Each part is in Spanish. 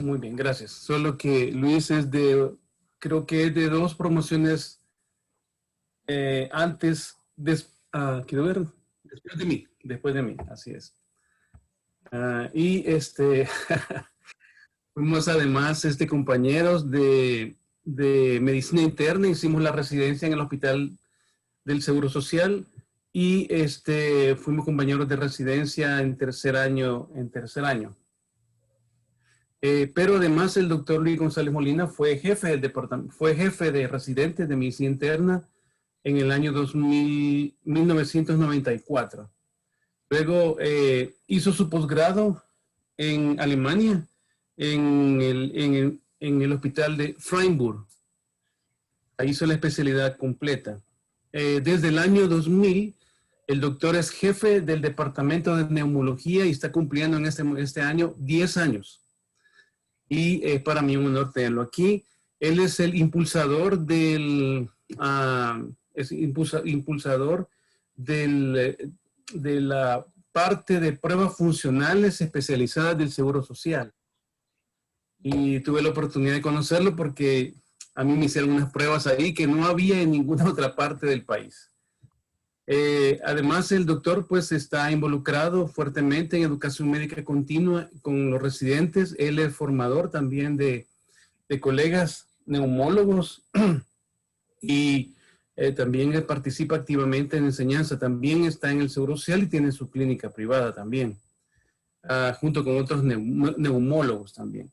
Muy bien, gracias. Solo que Luis es de, creo que es de dos promociones antes, quiero ver, después de mí, así es. Y fuimos además compañeros de medicina interna, hicimos la residencia en el Hospital del Seguro Social y fuimos compañeros de residencia en tercer año. Pero además el doctor Luis González Molina fue jefe del departamento, fue jefe de residentes de medicina interna en el año 1994. Luego hizo su posgrado en Alemania, en el hospital de Freiburg. Ahí hizo la especialidad completa. Desde el año 2000, el doctor es jefe del departamento de neumología y está cumpliendo en este año 10 años. Y es para mí un honor tenerlo aquí. Él es el impulsador de la parte de pruebas funcionales especializadas del Seguro Social. Y tuve la oportunidad de conocerlo porque a mí me hicieron unas pruebas ahí que no había en ninguna otra parte del país. Además, el doctor pues está involucrado fuertemente en educación médica continua con los residentes. Él es formador también de colegas neumólogos y también participa activamente en enseñanza. También está en el Seguro Social y tiene su clínica privada también, junto con otros neumólogos también.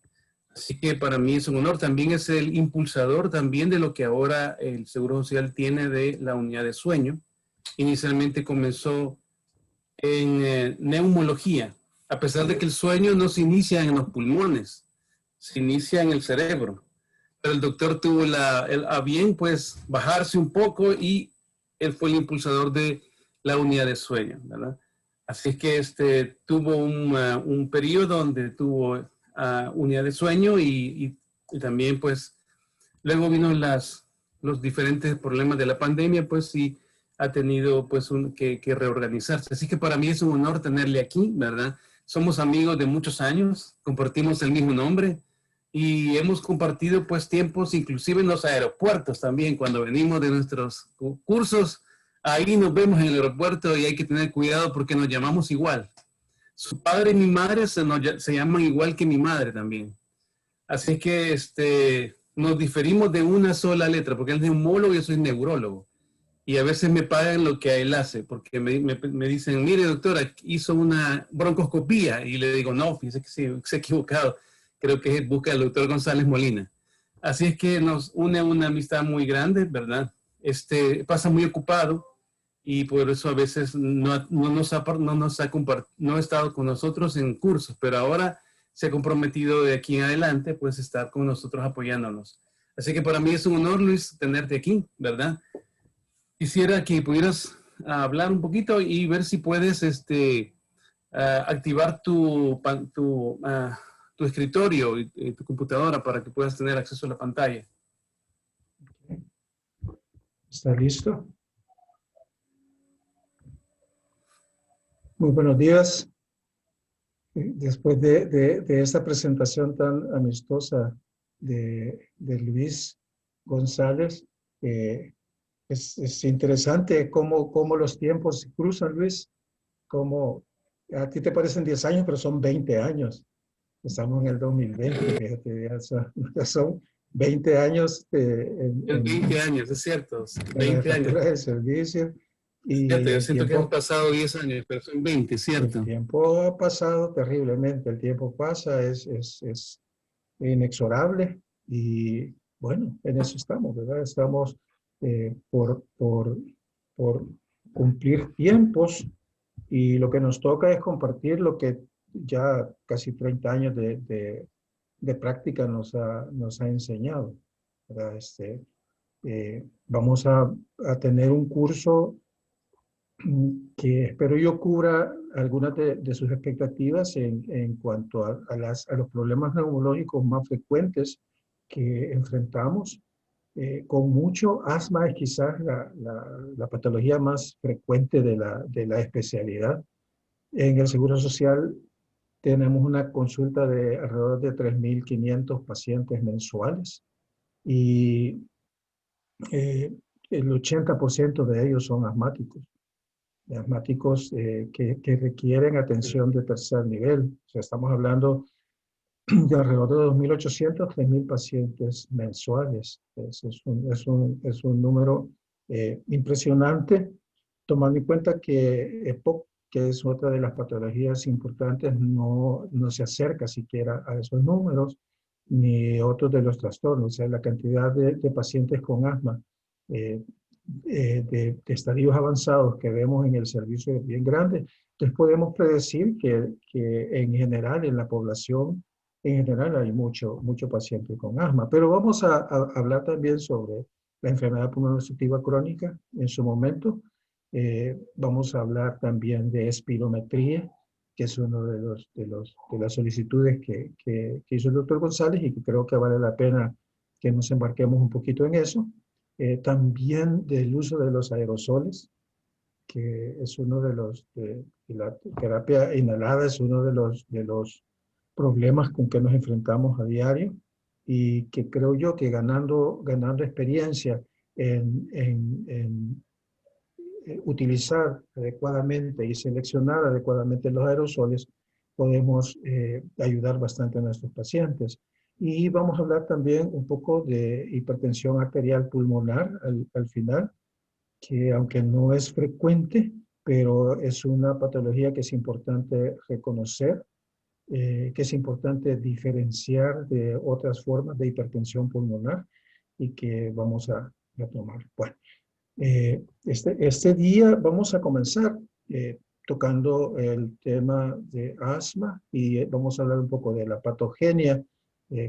Así que para mí es un honor. También es el impulsador también de lo que ahora el Seguro Social tiene de la unidad de sueño. Inicialmente comenzó en neumología, a pesar de que el sueño no se inicia en los pulmones, se inicia en el cerebro. Pero el doctor tuvo a bien pues bajarse un poco y él fue el impulsador de la unidad de sueño, ¿verdad? Así que tuvo un periodo donde tuvo unidad de sueño y también pues luego vino los diferentes problemas de la pandemia, pues sí ha tenido pues que reorganizarse. Así que para mí es un honor tenerle aquí, ¿verdad? Somos amigos de muchos años, compartimos el mismo nombre y hemos compartido pues tiempos inclusive en los aeropuertos también, cuando venimos de nuestros cursos, ahí nos vemos en el aeropuerto y hay que tener cuidado porque nos llamamos igual. Su padre y mi madre se llaman igual que mi madre también. Así que nos diferimos de una sola letra, porque él es neumólogo y yo soy neurólogo. Y a veces me pagan lo que él hace, porque me dicen, mire doctora, hizo una broncoscopía. Y le digo, no, fíjese que sí, se ha equivocado. Creo que busca al doctor González Molina. Así es que nos une una amistad muy grande, ¿verdad? Pasa muy ocupado y por eso a veces no ha estado con nosotros en cursos, pero ahora se ha comprometido de aquí en adelante, pues estar con nosotros apoyándonos. Así que para mí es un honor, Luis, tenerte aquí, ¿verdad? Quisiera que pudieras hablar un poquito y ver si puedes activar tu escritorio y tu computadora para que puedas tener acceso a la pantalla. ¿Está listo? Muy buenos días. Después de esta presentación tan amistosa de Luis González, es interesante cómo los tiempos se cruzan, Luis. Cómo a ti te parecen 10 años, pero son 20 años. Estamos en el 2020, fíjate, ya son 20 años. 20 años, es cierto. 20 años. De servicio. Y fíjate, yo siento que han pasado 10 años, pero son 20, ¿cierto? El tiempo ha pasado terriblemente. El tiempo pasa, es inexorable. Y bueno, en eso estamos, ¿verdad? Estamos por cumplir tiempos y lo que nos toca es compartir lo que ya casi 30 años de práctica nos ha enseñado, ¿verdad? Vamos a tener un curso que espero yo cubra algunas de sus expectativas en cuanto a los problemas neumológicos más frecuentes que enfrentamos. Con mucho asma es quizás la patología más frecuente de la especialidad. En el Seguro Social tenemos una consulta de alrededor de 3.500 pacientes mensuales y el 80% de ellos son asmáticos. Asmáticos que requieren atención de tercer nivel. O sea, estamos hablando de alrededor de 2.800, 3.000 pacientes mensuales. Es un número impresionante, tomando en cuenta que EPOC, que es otra de las patologías importantes, no se acerca siquiera a esos números, ni otros de los trastornos. O sea, la cantidad de pacientes con asma de estadios avanzados que vemos en el servicio es bien grande. Entonces podemos predecir que en general, en la población, en general hay mucho paciente con asma. Pero vamos a hablar también sobre la enfermedad pulmonar obstructiva crónica en su momento. Vamos a hablar también de espirometría, que es uno de las solicitudes que hizo el doctor González y que creo que vale la pena que nos embarquemos un poquito en eso. También del uso de los aerosoles, que es uno de la terapia inhalada es uno de los problemas con que nos enfrentamos a diario y que creo yo que ganando experiencia en utilizar adecuadamente y seleccionar adecuadamente los aerosoles, podemos ayudar bastante a nuestros pacientes. Y vamos a hablar también un poco de hipertensión arterial pulmonar al final, que aunque no es frecuente, pero es una patología que es importante reconocer, que es importante diferenciar de otras formas de hipertensión pulmonar y que vamos a tomar. Bueno, este día vamos a comenzar tocando el tema de asma y vamos a hablar un poco de la patogenia,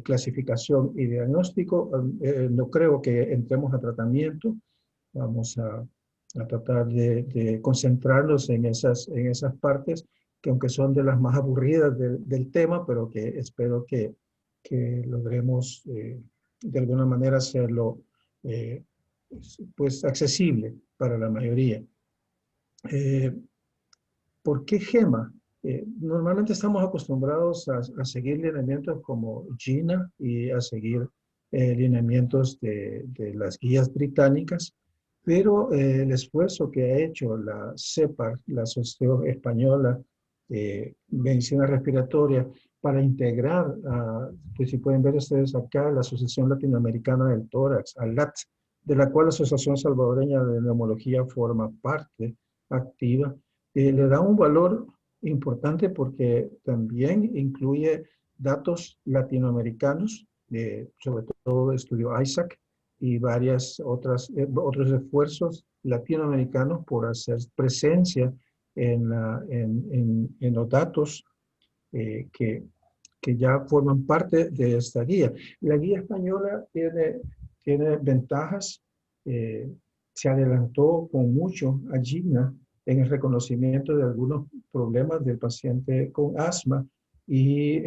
clasificación y diagnóstico. No creo que entremos a tratamiento. Vamos a tratar de concentrarnos en esas partes que aunque son de las más aburridas del tema, pero que espero que logremos de alguna manera hacerlo pues accesible para la mayoría. ¿Por qué GEMA? Normalmente estamos acostumbrados a seguir lineamientos como GINA y a seguir lineamientos de las guías británicas, pero el esfuerzo que ha hecho la CEPAR, la Asociación Española de Medicina Respiratoria, para integrar, pues si pueden ver ustedes acá, la Asociación Latinoamericana del Tórax, ALAT, de la cual la Asociación Salvadoreña de Neumología forma parte activa, le da un valor importante porque también incluye datos latinoamericanos, sobre todo estudio ISAC y varias otros esfuerzos latinoamericanos por hacer presencia en los datos que ya forman parte de esta guía. La guía española tiene ventajas, se adelantó con mucho a GINA en el reconocimiento de algunos problemas del paciente con asma y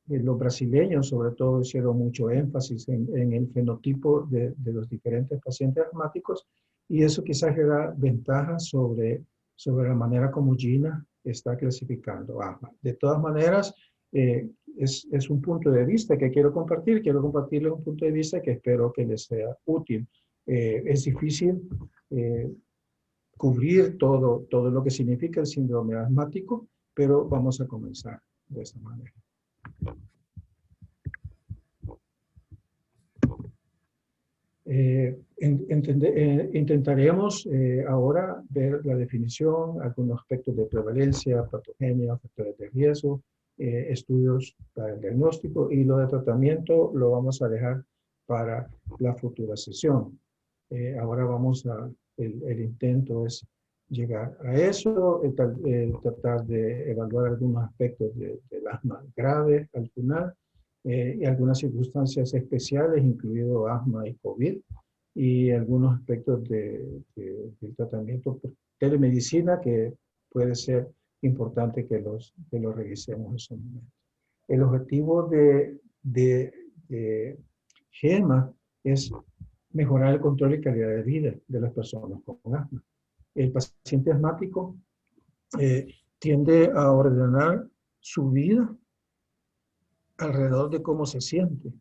los brasileños sobre todo hicieron mucho énfasis en el fenotipo de los diferentes pacientes asmáticos y eso quizás le da ventajas sobre la manera como GINA está clasificando asma. De todas maneras, es un punto de vista que quiero compartirles un punto de vista que espero que les sea útil. Es difícil cubrir todo lo que significa el síndrome asmático, pero vamos a comenzar de esta manera. Intentaremos ahora ver la definición, algunos aspectos de prevalencia, patogenia, factores de riesgo, estudios para el diagnóstico y lo de tratamiento lo vamos a dejar para la futura sesión. Ahora el intento es llegar a eso, tratar de evaluar algunos aspectos del asma grave al final y algunas circunstancias especiales, incluido asma y COVID, y algunos aspectos del tratamiento por telemedicina que puede ser importante que los revisemos en su momento. El objetivo de GEMA es mejorar el control y calidad de vida de las personas con asma. El paciente asmático tiende a ordenar su vida alrededor de cómo se siente.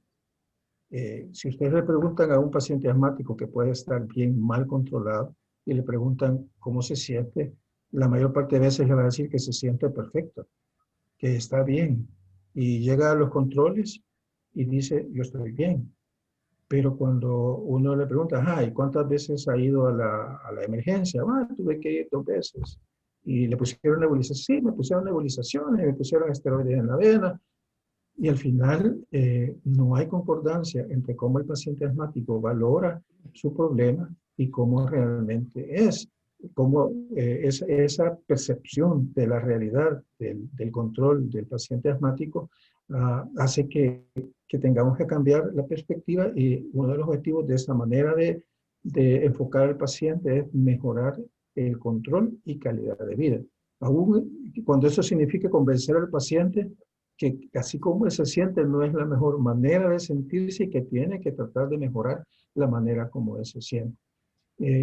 Si ustedes le preguntan a un paciente asmático que puede estar bien mal controlado y le preguntan cómo se siente, la mayor parte de veces le va a decir que se siente perfecto, que está bien. Y llega a los controles y dice, yo estoy bien. Pero cuando uno le pregunta, ¿y cuántas veces ha ido a la emergencia? Tuve que ir 2 veces. ¿Y le pusieron nebulizaciones? Sí, me pusieron nebulizaciones, me pusieron esteroides en la vena. Y al final no hay concordancia entre cómo el paciente asmático valora su problema y cómo realmente es. Cómo esa percepción de la realidad del control del paciente asmático hace que tengamos que cambiar la perspectiva, y uno de los objetivos de esta manera de enfocar al paciente es mejorar el control y calidad de vida. Aún cuando eso significa convencer al paciente que así como él se siente no es la mejor manera de sentirse y que tiene que tratar de mejorar la manera como él se siente.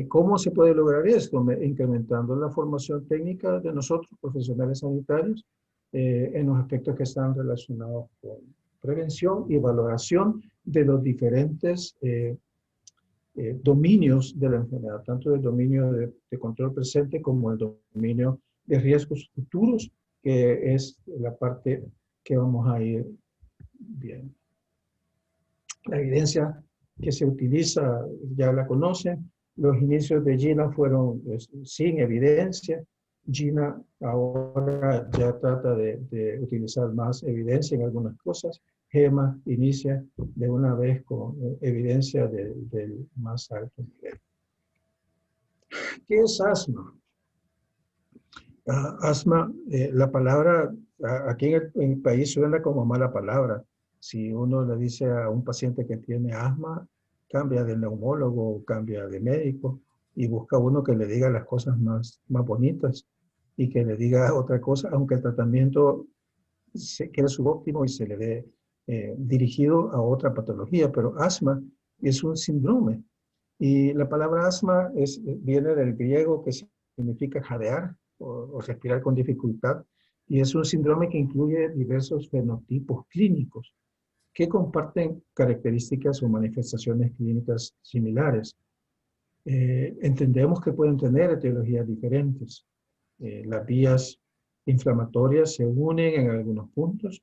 ¿Cómo se puede lograr esto? Incrementando la formación técnica de nosotros, profesionales sanitarios, en los aspectos que están relacionados con prevención y valoración de los diferentes dominios de la enfermedad, tanto el dominio de control presente como el dominio de riesgos futuros, que es la parte que vamos a ir viendo. La evidencia que se utiliza ya la conocen. Los inicios de GINA fueron sin evidencia. GINA ahora ya trata de utilizar más evidencia en algunas cosas. GEMA inicia de una vez con evidencia del más alto nivel. ¿Qué es asma? Asma, la palabra aquí en el país suena como mala palabra. Si uno le dice a un paciente que tiene asma, cambia de neumólogo, cambia de médico y busca uno que le diga las cosas más bonitas y que le diga otra cosa, aunque el tratamiento quede subóptimo y se le dé dirigido a otra patología. Pero asma es un síndrome. Y la palabra asma viene del griego, que significa jadear o respirar con dificultad, y es un síndrome que incluye diversos fenotipos clínicos que comparten características o manifestaciones clínicas similares. Entendemos que pueden tener etiologías diferentes. Las vías inflamatorias se unen en algunos puntos,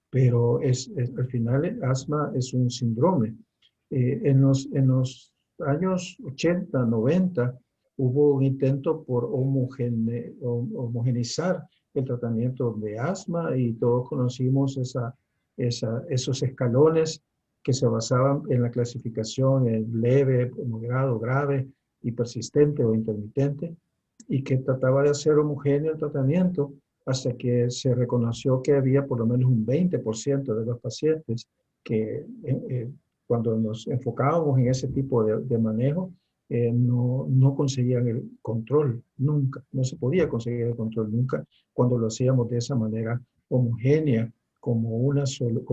pero al final el asma es un síndrome. En los años 80, 90, hubo un intento por homogeneizar el tratamiento de asma y todos conocimos esos escalones que se basaban en la clasificación en leve, moderado, grave y persistente o intermitente, y que trataba de hacer homogéneo el tratamiento hasta que se reconoció que había por lo menos un 20% de los pacientes que cuando nos enfocábamos en ese tipo de manejo, no conseguían el control nunca, no se podía conseguir el control nunca cuando lo hacíamos de esa manera homogénea como un solo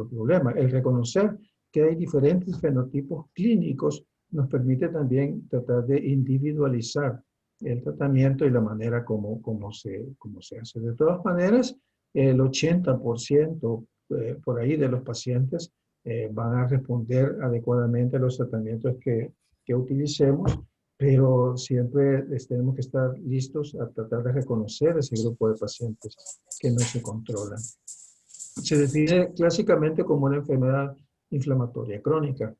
problema. El reconocer que hay diferentes fenotipos clínicos nos permite también tratar de individualizar el tratamiento y la manera como se hace. De todas maneras, el 80% por ahí de los pacientes van a responder adecuadamente a los tratamientos que utilicemos, pero siempre tenemos que estar listos a tratar de reconocer ese grupo de pacientes que no se controlan. Se define clásicamente como una enfermedad inflamatoria crónica.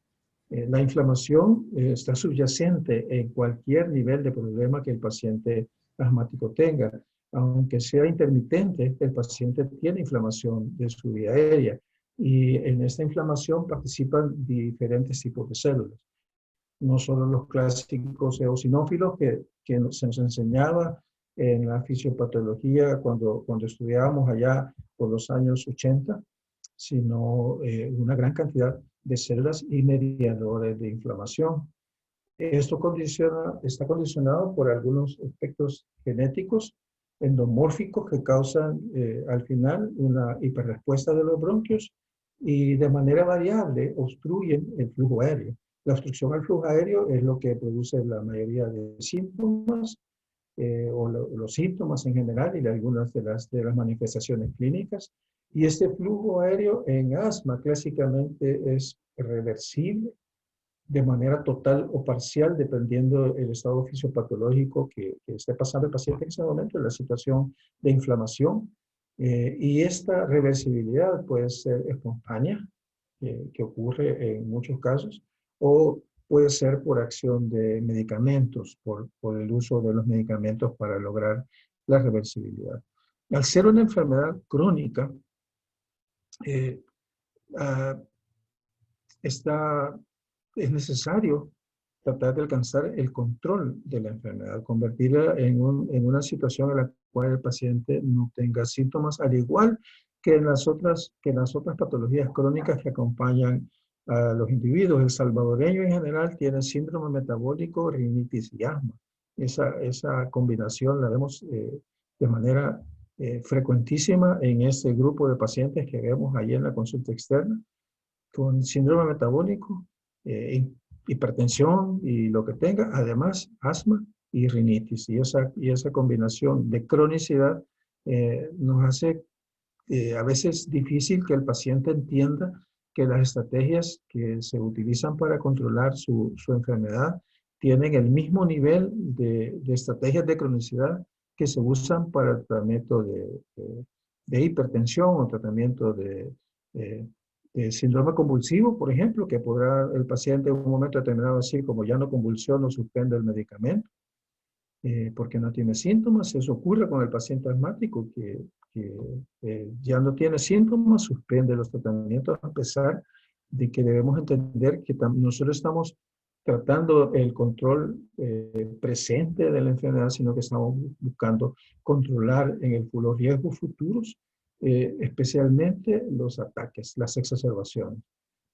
La inflamación está subyacente en cualquier nivel de problema que el paciente asmático tenga. Aunque sea intermitente, el paciente tiene inflamación de su vía aérea y en esta inflamación participan diferentes tipos de células. No solo los clásicos eosinófilos que se nos enseñaba en la fisiopatología cuando estudiábamos allá por los años 80, sino una gran cantidad de células y mediadores de inflamación. Esto está condicionado por algunos aspectos genéticos endomórficos que causan al final una hiperrespuesta de los bronquios y de manera variable obstruyen el flujo aéreo. La obstrucción al flujo aéreo es lo que produce la mayoría de síntomas los síntomas en general y algunas de las manifestaciones clínicas. Y este flujo aéreo en asma clásicamente es reversible de manera total o parcial, dependiendo del estado fisiopatológico que esté pasando el paciente en ese momento, en la situación de inflamación. Y esta reversibilidad puede ser espontánea, que ocurre en muchos casos, o puede ser por acción de medicamentos, por el uso de los medicamentos para lograr la reversibilidad. Al ser una enfermedad crónica, es necesario tratar de alcanzar el control de la enfermedad, convertirla en una situación en la cual el paciente no tenga síntomas, al igual que en las otras patologías crónicas que acompañan a los individuos. El salvadoreño en general tiene síndrome metabólico, rinitis y asma. Esa combinación la vemos de manera frecuentísima en este grupo de pacientes que vemos ahí en la consulta externa, con síndrome metabólico, hipertensión y lo que tenga, además asma y rinitis. Y esa combinación de cronicidad nos hace a veces difícil que el paciente entienda que las estrategias que se utilizan para controlar su enfermedad tienen el mismo nivel de estrategias de cronicidad que se usan para el tratamiento de hipertensión o tratamiento de síndrome convulsivo, por ejemplo, que podrá el paciente en un momento determinado decir, como ya no convulsiono, suspende el medicamento, porque no tiene síntomas. Eso ocurre con el paciente asmático, que ya no tiene síntomas, suspende los tratamientos, a pesar de que debemos entender que nosotros estamos tratando el control presente de la enfermedad, sino que estamos buscando controlar los riesgos futuros, especialmente los ataques, las exacerbaciones,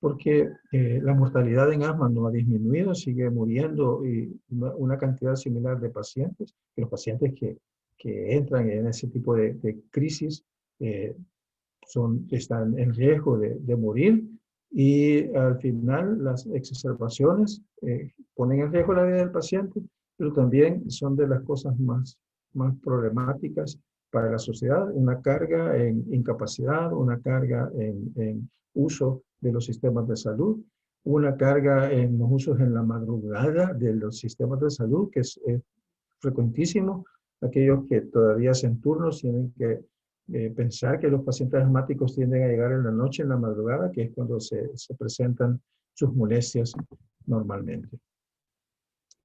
porque la mortalidad en asma no ha disminuido, sigue muriendo y una cantidad similar de pacientes. Los pacientes que entran en ese tipo de crisis están en riesgo de morir, y al final las exacerbaciones ponen en riesgo la vida del paciente, pero también son de las cosas más problemáticas para la sociedad. Una carga en incapacidad, una carga en uso de los sistemas de salud, una carga en los usos en la madrugada de los sistemas de salud, que es frecuentísimo. Aquellos que todavía hacen turnos tienen que pensar que los pacientes asmáticos tienden a llegar en la noche, en la madrugada, que es cuando se presentan sus molestias normalmente.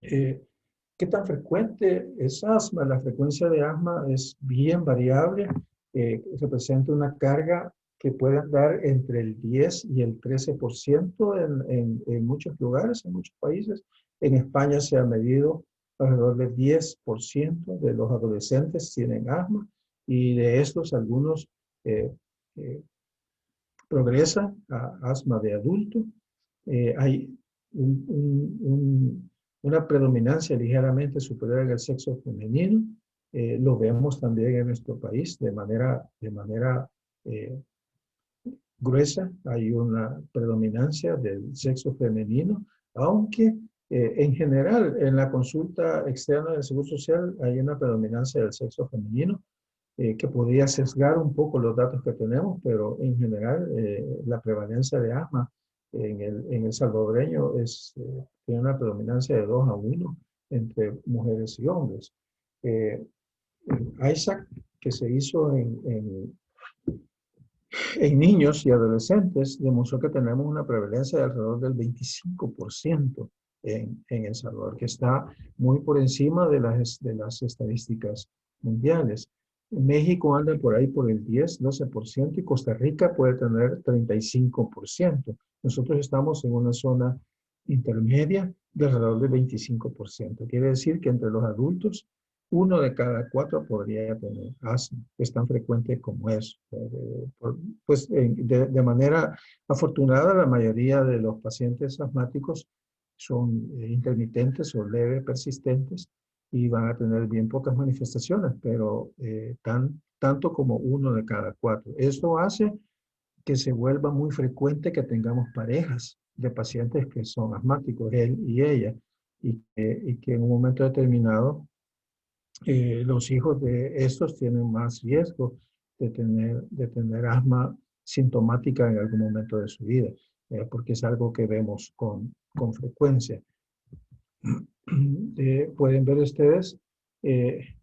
¿Qué tan frecuente es asma? La frecuencia de asma es bien variable. Representa una carga que puede andar entre el 10 y el 13% en muchos lugares, en muchos países. En España se ha medido alrededor del 10% de los adolescentes tienen asma, y de estos algunos progresan a asma de adulto. Hay una predominancia ligeramente superior en el sexo femenino. Lo vemos también en nuestro país de manera gruesa. Hay una predominancia del sexo femenino, aunque en general en la consulta externa del Seguro Social hay una predominancia del sexo femenino, que podría sesgar un poco los datos que tenemos, pero en general la prevalencia de asma en el salvadoreño tiene una predominancia de 2-1 entre mujeres y hombres. ISAC, que se hizo en niños y adolescentes, demostró que tenemos una prevalencia de alrededor del 25% en El Salvador, que está muy por encima de las estadísticas mundiales. En México anda por ahí por el 10-12%, y Costa Rica puede tener 35%. Nosotros estamos en una zona intermedia de alrededor del 25%. Quiere decir que entre los adultos, 1 de cada 4 podría tener asma. Es tan frecuente como eso. Pues de manera afortunada, la mayoría de los pacientes asmáticos son intermitentes o leve persistentes, y van a tener bien pocas manifestaciones, pero tanto como 1 de cada 4. Esto hace que se vuelva muy frecuente que tengamos parejas de pacientes que son asmáticos, él y ella, y que en un momento determinado Los hijos de estos tienen más riesgo de tener asma sintomática en algún momento de su vida, porque es algo que vemos con frecuencia. Pueden ver ustedes que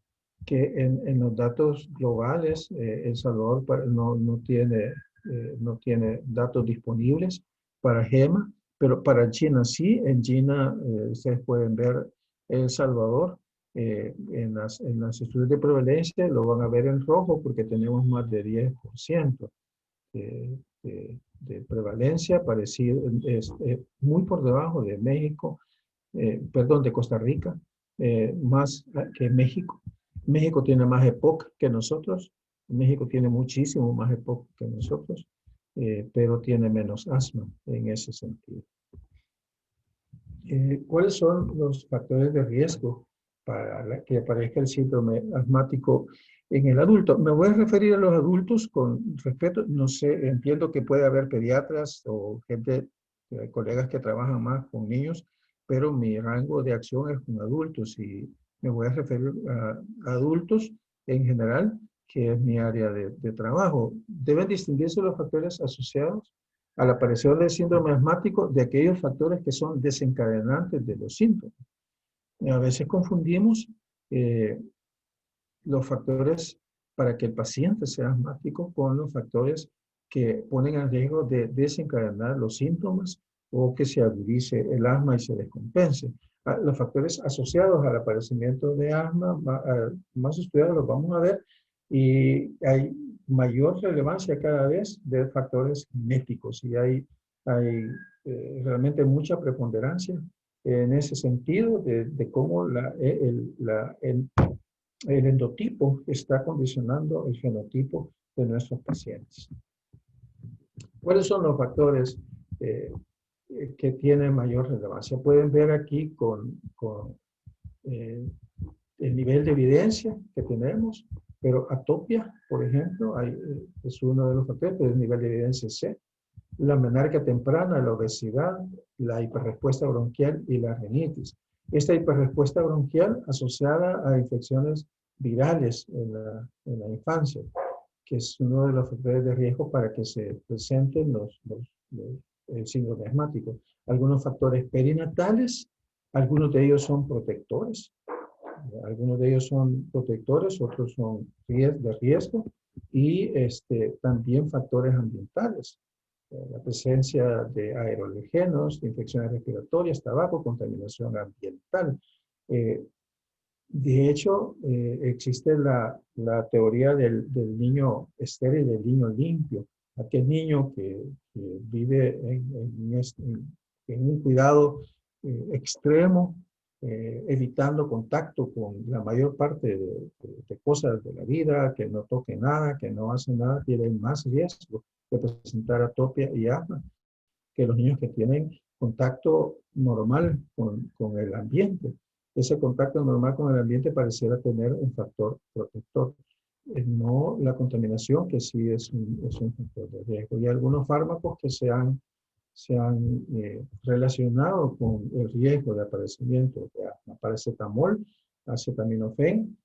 en los datos globales, El Salvador no tiene datos disponibles para GEMA, pero para China sí. En China ustedes pueden ver El Salvador en las estudios de prevalencia, lo van a ver en rojo porque tenemos más de 10% de prevalencia, parecido, es muy por debajo de México, perdón, de Costa Rica, más que México. México tiene más EPOC que nosotros. México tiene muchísimo más EPOC que nosotros, pero tiene menos asma en ese sentido. ¿Cuáles son los factores de riesgo para que aparezca el síndrome asmático en el adulto? Me voy a referir a los adultos con respeto. No sé, entiendo que puede haber pediatras o gente, colegas que trabajan más con niños, pero mi rango de acción es con adultos y me voy a referir a adultos en general, que es mi área de trabajo. Deben distinguirse los factores asociados a la aparición del síndrome asmático de aquellos factores que son desencadenantes de los síntomas. A veces confundimos los factores para que el paciente sea asmático con los factores que ponen en riesgo de desencadenar los síntomas o que se agudice el asma y se descompense. Los factores asociados al aparecimiento de asma más estudiados los vamos a ver y hay mayor relevancia cada vez de factores genéticos y hay realmente mucha preponderancia en ese sentido de cómo el endotipo está condicionando el fenotipo de nuestros pacientes. ¿Cuáles son los factores que tienen mayor relevancia? Pueden ver aquí con el nivel de evidencia que tenemos, pero atopia, por ejemplo, es uno de los factores, pero el nivel de evidencia C. La menarquia temprana, la obesidad, la hiperrespuesta bronquial y la rinitis. Esta hiperrespuesta bronquial asociada a infecciones virales en la infancia, que es uno de los factores de riesgo para que se presenten el síndrome asmático. Algunos factores perinatales, algunos de ellos son protectores. Algunos de ellos son protectores, otros son de riesgo y también factores ambientales. La presencia de aerogenos, de infecciones respiratorias, tabaco, contaminación ambiental. De hecho, existe la teoría del niño estéril, del niño limpio. Aquel niño que vive en un cuidado extremo, evitando contacto con la mayor parte de cosas de la vida, que no toque nada, que no hace nada, tiene más riesgo de presentar atopia y asma que los niños que tienen contacto normal con el ambiente. Ese contacto normal con el ambiente pareciera tener un factor protector. No la contaminación, que sí es un factor de riesgo. Y algunos fármacos que se han relacionado con el riesgo de aparecimiento de asma. Paracetamol, acetaminofén.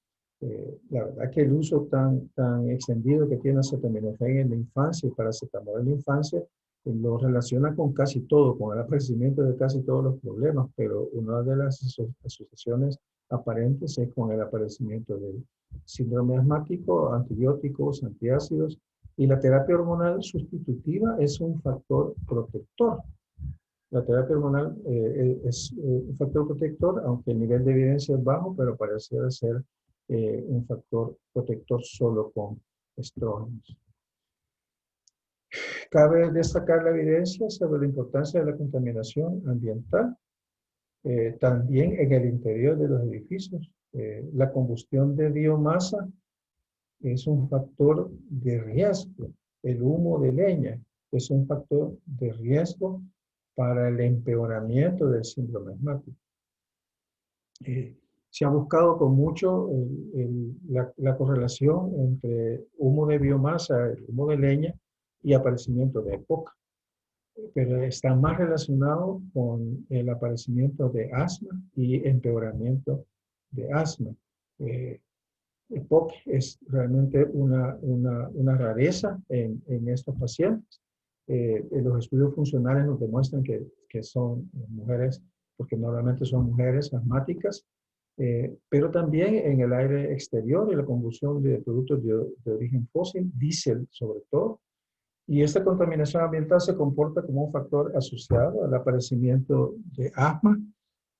La verdad que el uso tan extendido que tiene acetaminofén en la infancia y paracetamol en la infancia lo relaciona con casi todo, con el aparecimiento de casi todos los problemas, pero una de las asociaciones aparentes es con el aparecimiento del síndrome asmático, antibióticos, antiácidos, y la terapia hormonal sustitutiva es un factor protector. La terapia hormonal es un factor protector, aunque el nivel de evidencia es bajo, pero parece ser un factor protector solo con estrógenos. Cabe destacar la evidencia sobre la importancia de la contaminación ambiental, también en el interior de los edificios. La combustión de biomasa es un factor de riesgo. El humo de leña es un factor de riesgo para el empeoramiento del síndrome asmático. Se ha buscado con mucho la correlación entre humo de biomasa, el humo de leña, y aparecimiento de EPOC, pero está más relacionado con el aparecimiento de asma y empeoramiento de asma. EPOC es realmente una rareza en estos pacientes. Los estudios funcionales nos demuestran que son mujeres, porque normalmente son mujeres asmáticas, pero también en el aire exterior y la combustión de productos de origen fósil, diésel sobre todo. Y esta contaminación ambiental se comporta como un factor asociado al aparecimiento de asma,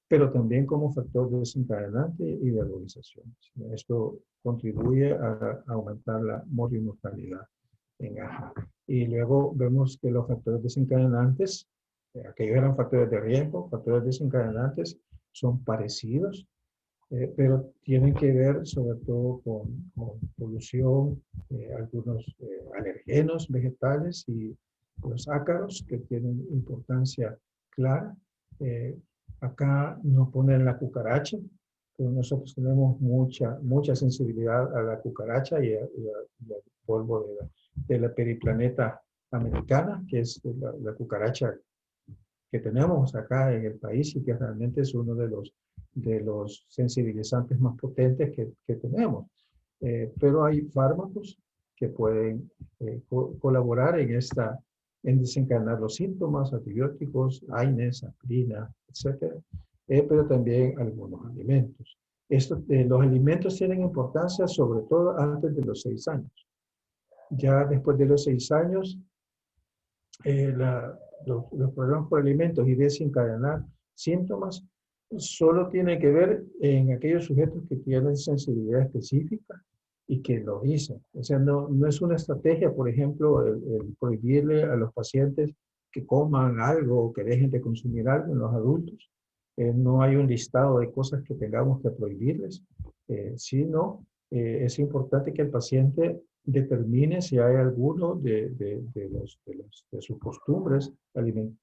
pero también como factor desencadenante y de arborización. Esto contribuye a aumentar la mortalidad en asma. Y luego vemos que los factores desencadenantes, aquellos eran factores de riesgo, factores desencadenantes son parecidos, pero tienen que ver sobre todo con polución, algunos alergenos vegetales y los ácaros que tienen importancia clara. Acá nos ponen la cucaracha, pero nosotros tenemos mucha sensibilidad a la cucaracha y al polvo de la periplaneta americana, que es la cucaracha que tenemos acá en el país y que realmente es uno de los sensibilizantes más potentes que tenemos. Pero hay fármacos que pueden colaborar en desencadenar los síntomas, antibióticos, AINES, aspirina, etc. Pero también algunos alimentos. Los alimentos tienen importancia sobre todo antes de los 6 años. Ya después de los 6 años, los problemas por alimentos y desencadenar síntomas solo tienen que ver en aquellos sujetos que tienen sensibilidad específica y que lo dicen. O sea, no es una estrategia, por ejemplo, el prohibirle a los pacientes que coman algo o que dejen de consumir algo en los adultos. No hay un listado de cosas que tengamos que prohibirles, sino es importante que el paciente determine si hay alguno de sus costumbres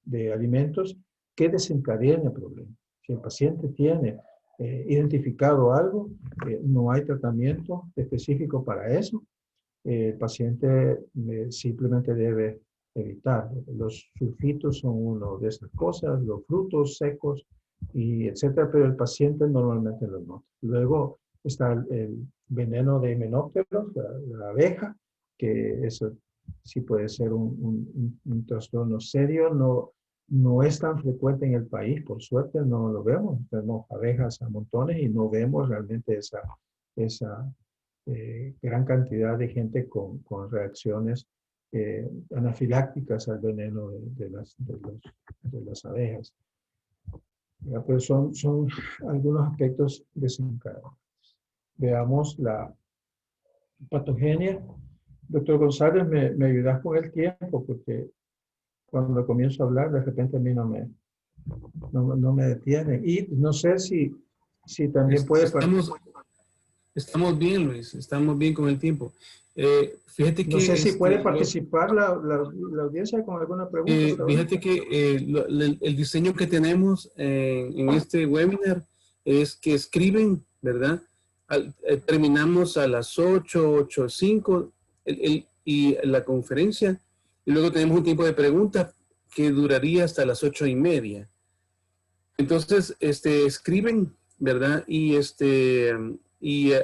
de alimentos que desencadenen el problema. Si el paciente tiene identificado algo, no hay tratamiento específico para eso. El paciente simplemente debe evitarlo. Los sulfitos son una de esas cosas, los frutos secos, y etcétera, pero el paciente normalmente lo nota. Luego está el veneno de himenópteros, la abeja, que eso sí puede ser un trastorno serio. No es tan frecuente en el país, por suerte no lo vemos. Vemos abejas a montones y no vemos realmente esa gran cantidad de gente con reacciones anafilácticas al veneno de las abejas. Ya, pues son algunos aspectos desencadenantes. Veamos la patogenia. Doctor González, me ayudas con el tiempo, porque cuando comienzo a hablar, de repente a mí no me detiene. Y no sé si también puede... Estamos bien, Luis, estamos bien con el tiempo. Fíjate que... No sé si puede participar la audiencia con alguna pregunta. Fíjate que el diseño que tenemos en este webinar es que escriben, ¿verdad? Terminamos a las 8:05 y la conferencia, y luego tenemos un tiempo de preguntas que duraría hasta las 8:30. Entonces, escriben, ¿verdad? Y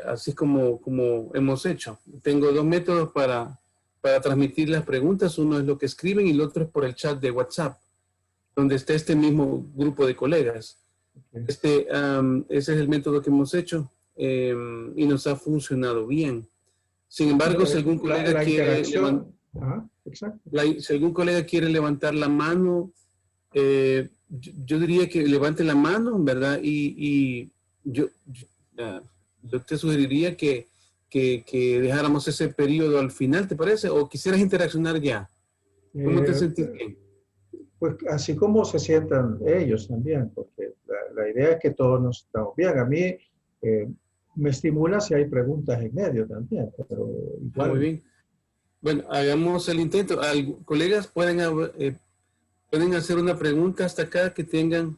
así como hemos hecho. Tengo 2 métodos para transmitir las preguntas. Uno es lo que escriben y el otro es por el chat de WhatsApp, donde está este mismo grupo de colegas. Okay. Ese es el método que hemos hecho y nos ha funcionado bien. Sin embargo, si algún colega quiere levantar la mano, yo diría que levante la mano, ¿verdad? Y yo te sugeriría que dejáramos ese periodo al final, ¿te parece? ¿O quisieras interaccionar ya? ¿Cómo te sentís? Pues así como se sientan ellos también, porque la idea es que todos nos estamos bien. A mí me estimula si hay preguntas en medio también, pero igual. Muy bien. Bueno, hagamos el intento. Colegas pueden hacer una pregunta hasta acá que tengan.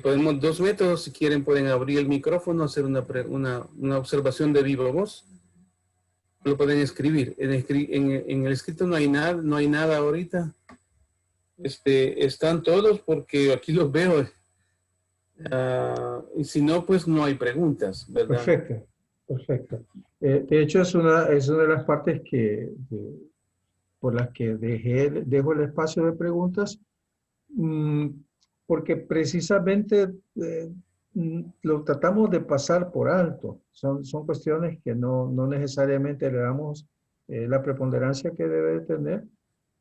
Podemos 2 métodos. Si quieren pueden abrir el micrófono, hacer una observación de viva voz. Lo pueden escribir. En el escrito no hay nada ahorita. Están todos porque aquí los veo. Y si no, pues no hay preguntas, ¿verdad? Perfecto, perfecto. De hecho, es una de las partes por las que dejo el espacio de preguntas, mm, porque precisamente lo tratamos de pasar por alto. Son cuestiones que no necesariamente le damos la preponderancia que debe de tener,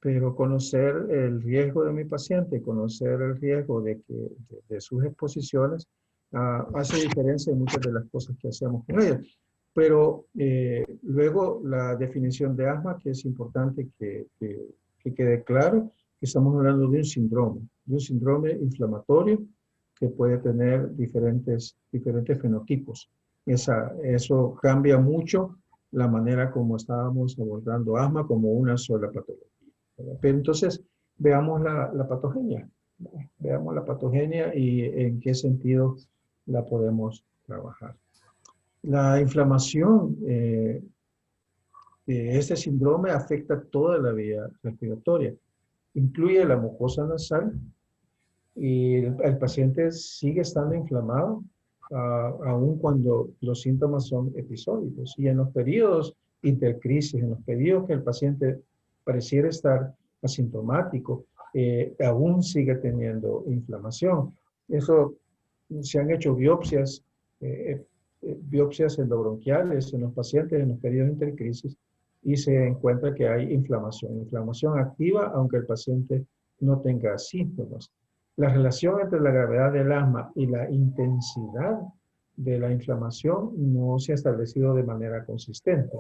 pero conocer el riesgo de mi paciente, conocer el riesgo de sus exposiciones, hace diferencia en muchas de las cosas que hacemos con ellos. Pero luego la definición de asma, que es importante que quede claro, que estamos hablando de un síndrome inflamatorio que puede tener diferentes fenotipos. Eso cambia mucho la manera como estábamos abordando asma como una sola patología. Pero entonces, veamos la patogenia. Veamos la patogenia y en qué sentido la podemos trabajar. La inflamación de este síndrome afecta toda la vía respiratoria. Incluye la mucosa nasal y el paciente sigue estando inflamado aun cuando los síntomas son episódicos. Y en los periodos intercrisis, en los periodos que el paciente pareciera estar asintomático, aún sigue teniendo inflamación. Eso se han hecho biopsias endobronquiales en los pacientes en los periodos intercrisis y se encuentra que hay inflamación activa, aunque el paciente no tenga síntomas. La relación entre la gravedad del asma y la intensidad de la inflamación no se ha establecido de manera consistente.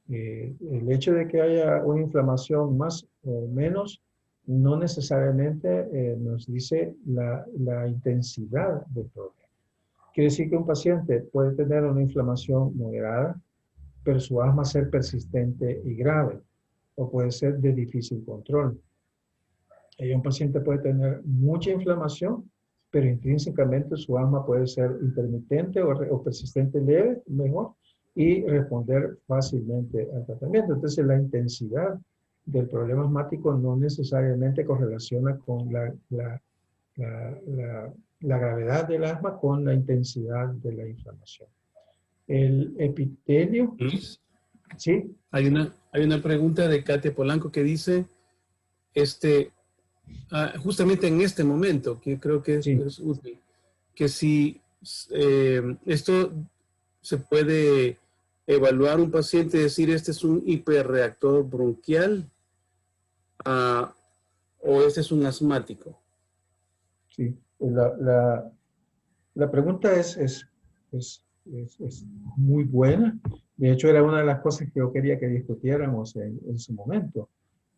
El hecho de que haya una inflamación más o menos no necesariamente nos dice la intensidad del problema. Quiere decir que un paciente puede tener una inflamación moderada, pero su asma ser persistente y grave, o puede ser de difícil control. Un paciente puede tener mucha inflamación, pero intrínsecamente su asma puede ser intermitente o persistente leve, mejor, y responder fácilmente al tratamiento. Entonces, la intensidad del problema asmático no necesariamente correlaciona con la gravedad del asma con la intensidad de la inflamación. El epitelio, Luis, ¿sí? hay una pregunta de Katia Polanco que dice, justamente en este momento, que creo que Sí. es útil, que si esto se puede evaluar un paciente y decir, este es un hiperreactor bronquial o este es un asmático. Sí, la pregunta es muy buena. De hecho, era una de las cosas que yo quería que discutiéramos en su momento.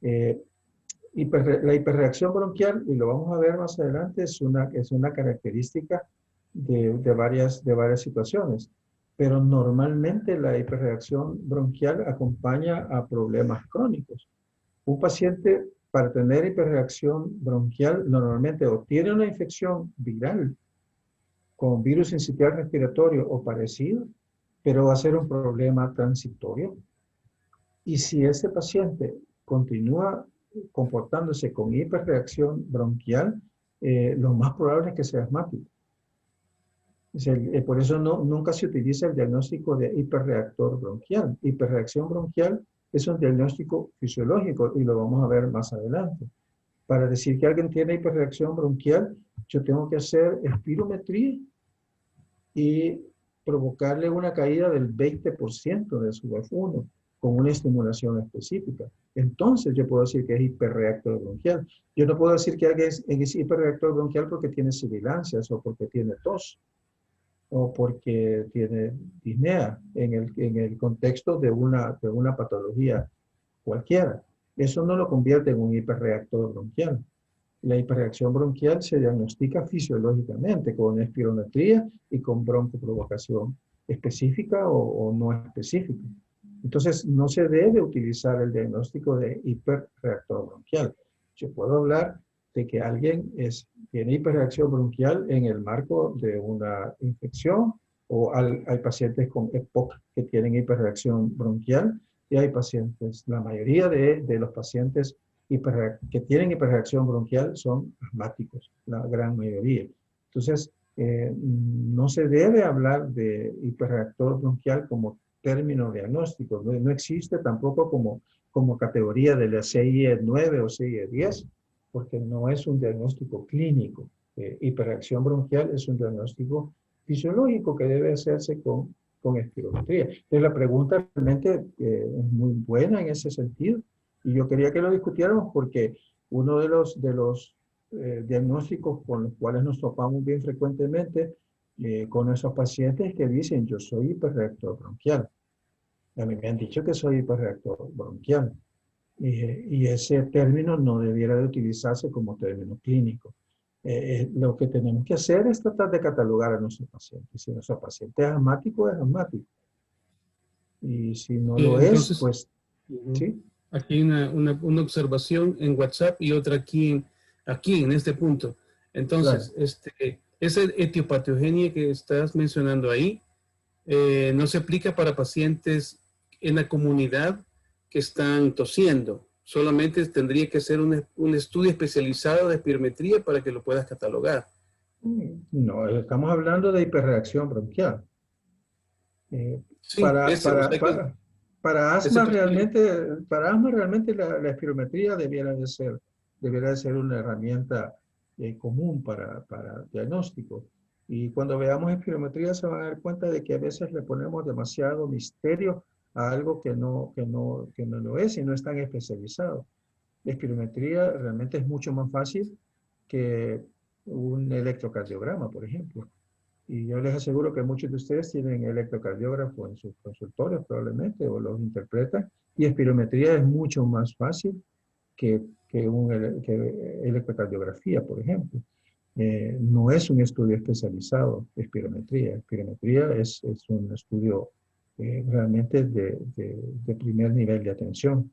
La hiperreacción bronquial, y lo vamos a ver más adelante, es una característica de varias situaciones. Pero normalmente la hiperreacción bronquial acompaña a problemas crónicos. Un paciente, para tener hiperreacción bronquial, normalmente o tiene una infección viral con virus sincitial respiratorio o parecido, pero va a ser un problema transitorio. Y si ese paciente continúa comportándose con hiperreacción bronquial, lo más probable es que sea asmático. Por eso nunca se utiliza el diagnóstico de hiperreactor bronquial. Hiperreacción bronquial es un diagnóstico fisiológico y lo vamos a ver más adelante. Para decir que alguien tiene hiperreacción bronquial, yo tengo que hacer espirometría y provocarle una caída del 20% de su F1 con una estimulación específica. Entonces yo puedo decir que es hiperreactor bronquial. Yo no puedo decir que alguien es hiperreactor bronquial porque tiene sibilancias o porque tiene tos o porque tiene disnea en el contexto de una patología cualquiera. Eso no lo convierte en un hiperreactor bronquial. La hiperreacción bronquial se diagnostica fisiológicamente con espirometría y con broncoprovocación específica o no específica. Entonces, no se debe utilizar el diagnóstico de hiperreactor bronquial. Yo puedo hablar de que alguien tiene hiperreacción bronquial en el marco de una infección o hay pacientes con EPOC que tienen hiperreacción bronquial y hay pacientes, la mayoría de los pacientes que tienen hiperreacción bronquial son asmáticos, la gran mayoría. Entonces, no se debe hablar de hiperreactor bronquial como término diagnóstico. No, no existe tampoco como categoría de la CIE 9 o CIE 10, porque no es un diagnóstico clínico. Hiperreacción bronquial es un diagnóstico fisiológico que debe hacerse con espirometría. Entonces la pregunta realmente es muy buena en ese sentido y yo quería que lo discutiéramos porque uno de los diagnósticos con los cuales nos topamos bien frecuentemente con esos pacientes que dicen yo soy hiperreactor bronquial. A mí me han dicho que soy hiperreactor bronquial y ese término no debiera de utilizarse como término clínico. Lo que tenemos que hacer es tratar de catalogar a nuestro paciente. Si nuestro paciente es asmático, es asmático. Y si no lo es, Entonces, pues sí. aquí hay una observación en WhatsApp y otra aquí en este punto. Claro. Entonces, esa etiopatogenia que estás mencionando ahí no se aplica para pacientes en la comunidad que están tosiendo. Solamente tendría que ser un estudio especializado de espirometría para que lo puedas catalogar. No, estamos hablando de hiperreacción bronquial. Eh, Sí, para, o para, sea que para, para ese asma paciente. realmente la espirometría debiera de ser una herramienta común para diagnóstico. Y cuando veamos espirometría se van a dar cuenta de que a veces le ponemos demasiado misterio a algo que no lo es y no es tan especializado. La espirometría realmente es mucho más fácil que un electrocardiograma, por ejemplo. Y yo les aseguro que muchos de ustedes tienen electrocardiógrafo en sus consultorios probablemente o los interpretan. Y espirometría es mucho más fácil que electrocardiografía, por ejemplo. No es un estudio especializado, espirometría. Espirometría es un estudio realmente de primer nivel de atención.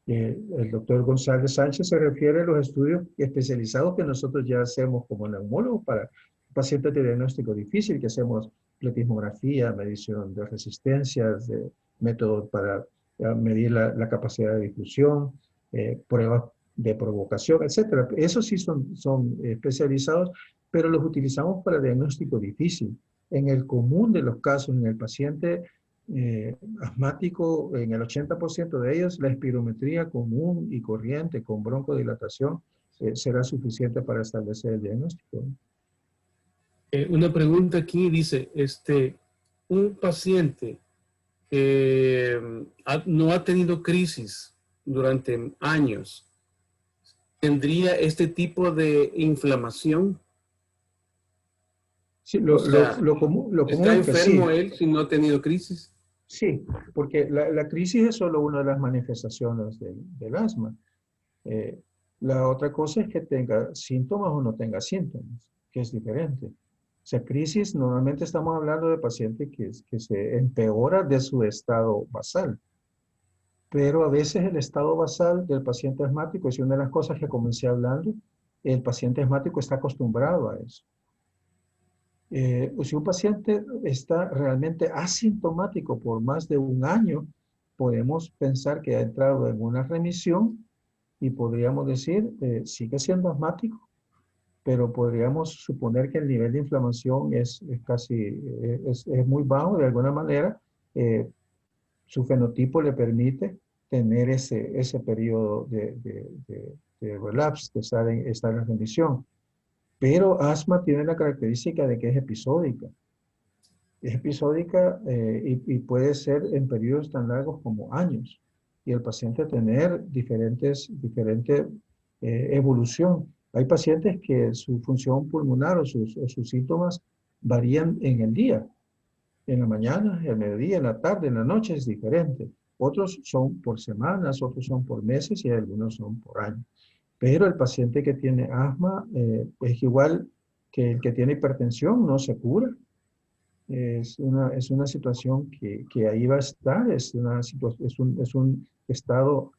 El doctor González Sánchez se refiere a los estudios especializados que nosotros ya hacemos como neumólogos para pacientes de diagnóstico difícil, que hacemos pletismografía, medición de resistencias, de métodos para medir la capacidad de difusión, pruebas de provocación, etcétera. Esos sí son especializados, pero los utilizamos para diagnóstico difícil. En el común de los casos, en el paciente asmático, en el 80% de ellos, la espirometría común y corriente con broncodilatación será suficiente para establecer el diagnóstico. Una pregunta aquí dice, un paciente que no ha tenido crisis durante años, ¿tendría este tipo de inflamación? Sí, O sea, lo común ¿está es que enfermo sí, él si no ha tenido crisis? sí, porque la crisis es solo una de las manifestaciones del asma. Eh, la otra cosa es que tenga síntomas o no tenga síntomas, que es diferente. O sea, crisis, normalmente estamos hablando de pacientes que se empeora de su estado basal, pero a veces el estado basal del paciente asmático, es una de las cosas que comencé hablando, el paciente asmático está acostumbrado a eso. Si un paciente está realmente asintomático por más de un año, podemos pensar que ha entrado en una remisión y podríamos decir, sigue siendo asmático, pero podríamos suponer que el nivel de inflamación es casi, es muy bajo de alguna manera. Su fenotipo le permite tener ese periodo de relapse, de estar en remisión. Pero asma tiene la característica de que es episódica. Es episódica y puede ser en periodos tan largos como años. Y el paciente tener diferente evolución. Hay pacientes que su función pulmonar o sus síntomas varían en el día. En la mañana, en el mediodía, en la tarde, en la noche es diferente. Otros son por semanas, otros son por meses y algunos son por años. Pero el paciente que tiene asma es igual que el que tiene hipertensión, no se cura. Es una situación que ahí va a estar, es un estado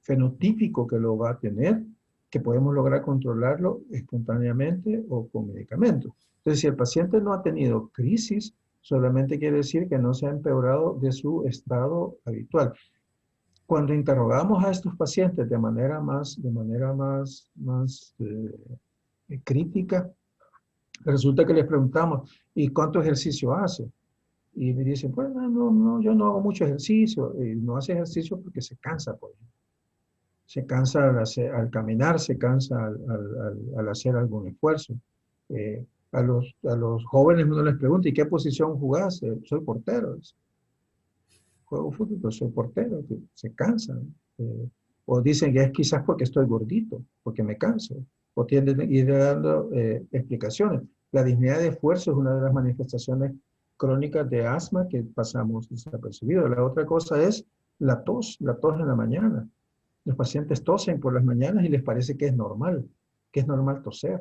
fenotípico que lo va a tener, que podemos lograr controlarlo espontáneamente o con medicamentos. Entonces, si el paciente no ha tenido crisis, solamente quiere decir que no se ha empeorado de su estado habitual. Cuando interrogamos a estos pacientes de manera más crítica, Resulta que les preguntamos, ¿y cuánto ejercicio hace? Y me dicen, pues no, yo no hago mucho ejercicio. Y no hace ejercicio porque se cansa, por ejemplo. Se cansa al caminar, se cansa al hacer algún esfuerzo. A los jóvenes uno les pregunta, ¿y qué posición jugás? Soy portero. Juego fútbol, pero soy portero. Se cansan. O dicen que es quizás porque estoy gordito, porque me canso. O tienden a ir dando explicaciones. La disnea de esfuerzo es una de las manifestaciones crónicas de asma que pasamos desapercibido. La otra cosa es la tos en la mañana. Los pacientes tosen por las mañanas y les parece que es normal toser.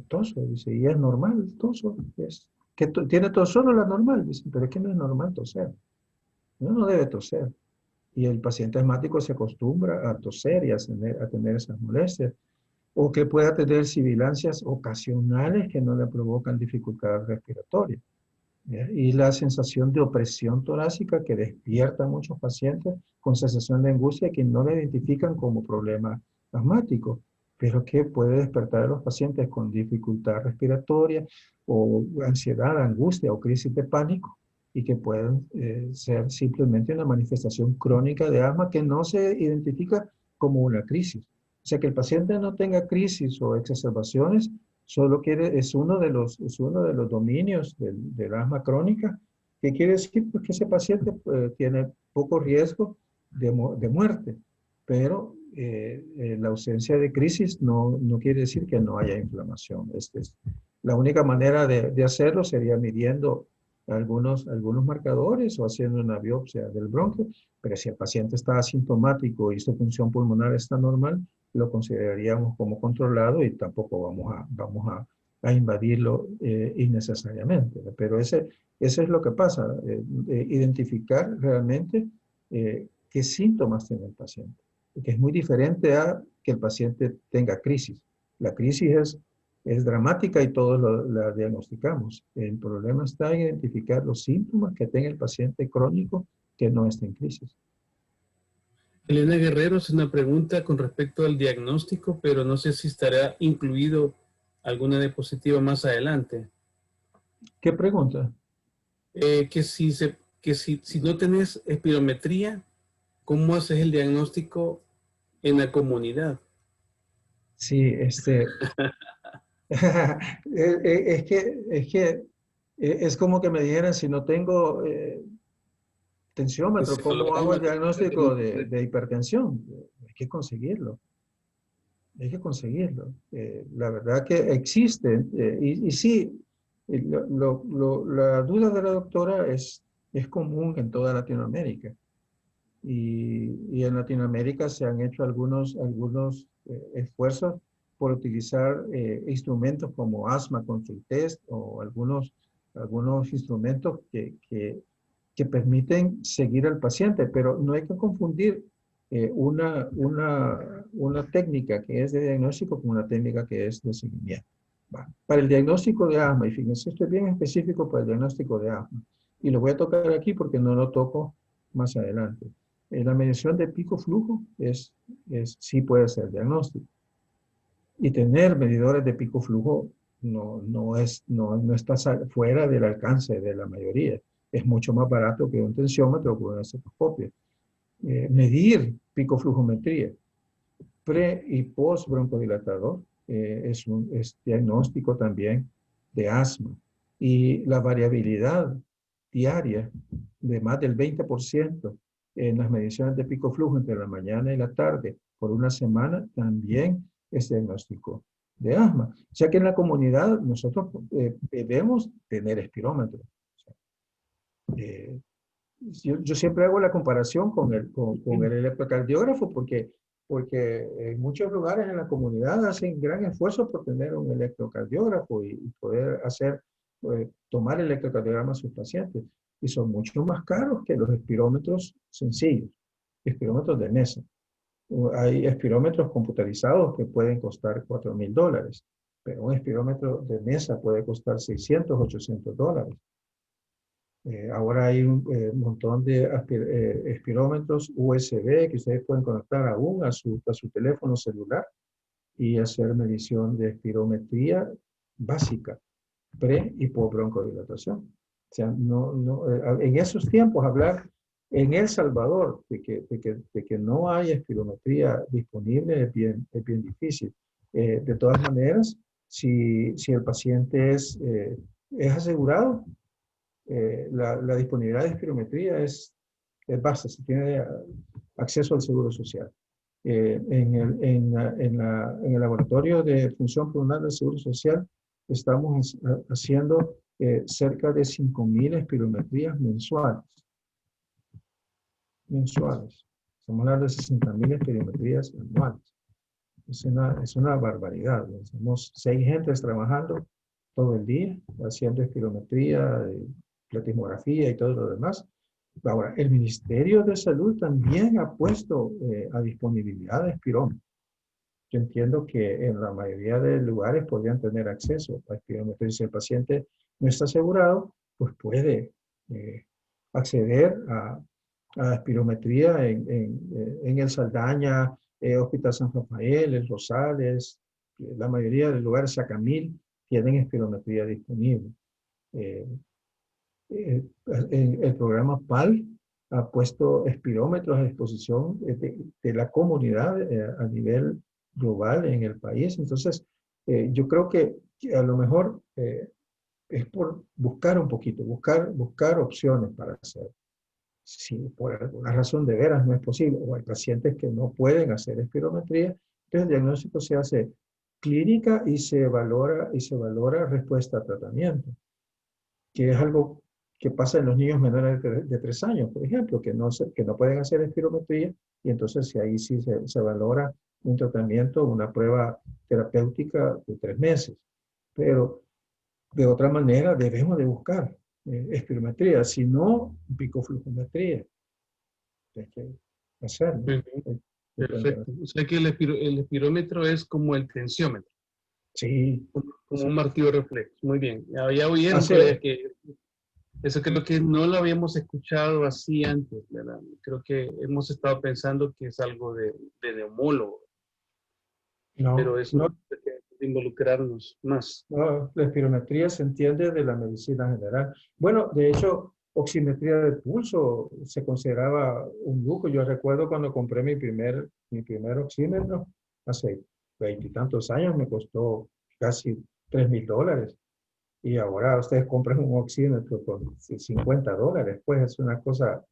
Toso, dice, y es normal, toso, es que tiene tos solo la normal, dice, pero es que no es normal toser. Uno no debe toser. Y el paciente asmático se acostumbra a toser y a tener esas molestias. O que pueda tener sibilancias ocasionales que no le provocan dificultad respiratoria. Y la sensación de opresión torácica que despierta a muchos pacientes con sensación de angustia que no la identifican como problema asmático, pero que puede despertar a los pacientes con dificultad respiratoria o ansiedad, angustia o crisis de pánico y que pueden ser simplemente una manifestación crónica de asma que no se identifica como una crisis. O sea, que el paciente no tenga crisis o exacerbaciones solo es uno de los dominios del asma crónica, que quiere decir pues, que ese paciente tiene poco riesgo de muerte, pero la ausencia de crisis no quiere decir que no haya inflamación. La única manera de hacerlo sería midiendo algunos marcadores o haciendo una biopsia del bronquio, pero si el paciente está asintomático y su función pulmonar está normal, lo consideraríamos como controlado y tampoco vamos a invadirlo innecesariamente. Pero eso es lo que pasa, identificar realmente qué síntomas tiene el paciente, que es muy diferente a que el paciente tenga crisis. La crisis es dramática y todos la diagnosticamos. El problema está en identificar los síntomas que tenga el paciente crónico que no está en crisis. Elena Guerrero hace una pregunta con respecto al diagnóstico, pero no sé si estará incluido alguna diapositiva más adelante. ¿Qué pregunta? Si no tenés espirometría, ¿cómo haces el diagnóstico en la comunidad? Sí, es como que me dijeran si no tengo tensiómetro, ¿cómo hago el diagnóstico de hipertensión? Hay que conseguirlo. Hay que conseguirlo. La verdad que existe. Y sí, la duda de la doctora es común en toda Latinoamérica. Y en Latinoamérica se han hecho algunos esfuerzos por utilizar instrumentos como Asthma Control Test o algunos instrumentos que permiten seguir al paciente, pero no hay que confundir una técnica que es de diagnóstico con una técnica que es de seguimiento. Para el diagnóstico de asma, y fíjense, esto es bien específico para el diagnóstico de asma, y lo voy a tocar aquí porque no lo toco más adelante. La medición de pico flujo sí puede ser diagnóstico. Y tener medidores de pico flujo no está fuera del alcance de la mayoría. Es mucho más barato que un tensiómetro o una estetoscopio. Medir picoflujometría pre y post broncodilatador es diagnóstico también de asma. Y la variabilidad diaria de más del 20% en las mediciones de pico flujo entre la mañana y la tarde por una semana también es diagnóstico de asma. O sea que en la comunidad nosotros debemos tener espirómetro. Yo siempre hago la comparación con el electrocardiógrafo porque en muchos lugares en la comunidad hacen gran esfuerzo por tener un electrocardiógrafo y poder tomar electrocardiograma a sus pacientes. Y son mucho más caros que los espirómetros sencillos, espirómetros de mesa. Hay espirómetros computarizados que pueden costar $4,000, pero un espirómetro de mesa puede costar $600, $800. Ahora hay un montón de espirómetros USB que ustedes pueden conectar aún a su teléfono celular y hacer medición de espirometría básica, pre y post broncodilatación. O sea, en esos tiempos hablar en El Salvador de que no hay espirometría disponible es bien difícil. De todas maneras, si el paciente es asegurado, la disponibilidad de espirometría es basta, se tiene acceso al Seguro Social. En el laboratorio de función pulmonar del Seguro Social estamos haciendo cerca de 5.000 espirometrías mensuales. Estamos hablando de 60.000 espirometrías anuales. Es una barbaridad. Somos 6 gentes trabajando todo el día, haciendo espirometría, platismografía y todo lo demás. Ahora, el Ministerio de Salud también ha puesto a disponibilidad de espirómetros. Yo entiendo que en la mayoría de lugares podrían tener acceso a espirómetros. Si el paciente no está asegurado, pues puede acceder a espirometría en el Saldaña, Hospital San Rafael, el Rosales, la mayoría de lugares, Sacamil, tienen espirometría disponible. El programa PAL ha puesto espirómetros a disposición de la comunidad a nivel global en el país. Entonces, yo creo que a lo mejor es por buscar un poquito, buscar opciones para hacer. Si por alguna razón de veras no es posible, o hay pacientes que no pueden hacer espirometría, entonces el diagnóstico se hace clínica y se valora respuesta a tratamiento, que es algo que pasa en los niños menores de 3 años, por ejemplo, que no pueden hacer espirometría, y entonces ahí sí se valora un tratamiento, una prueba terapéutica de 3 meses. Pero de otra manera debemos de buscar espirometría, si no, picoflujometría. Hay que hacerlo. Perfecto. O sea que el espirómetro es como el tensiómetro. Sí. Como un martillo reflex. Muy bien. Ya oyeron, Hace, colegas, que eso creo que no lo habíamos escuchado así antes, ¿verdad? Creo que hemos estado pensando que es algo de neumólogo, pero eso no, hay que involucrarnos más. no, la espirometría se entiende de la medicina general. Bueno, de hecho, oximetría de pulso se consideraba un lujo. Yo recuerdo cuando compré mi primer oxímetro, hace 20 y tantos años, me costó casi $3,000. Y ahora ustedes compran un oxímetro con $50. Pues es una cosa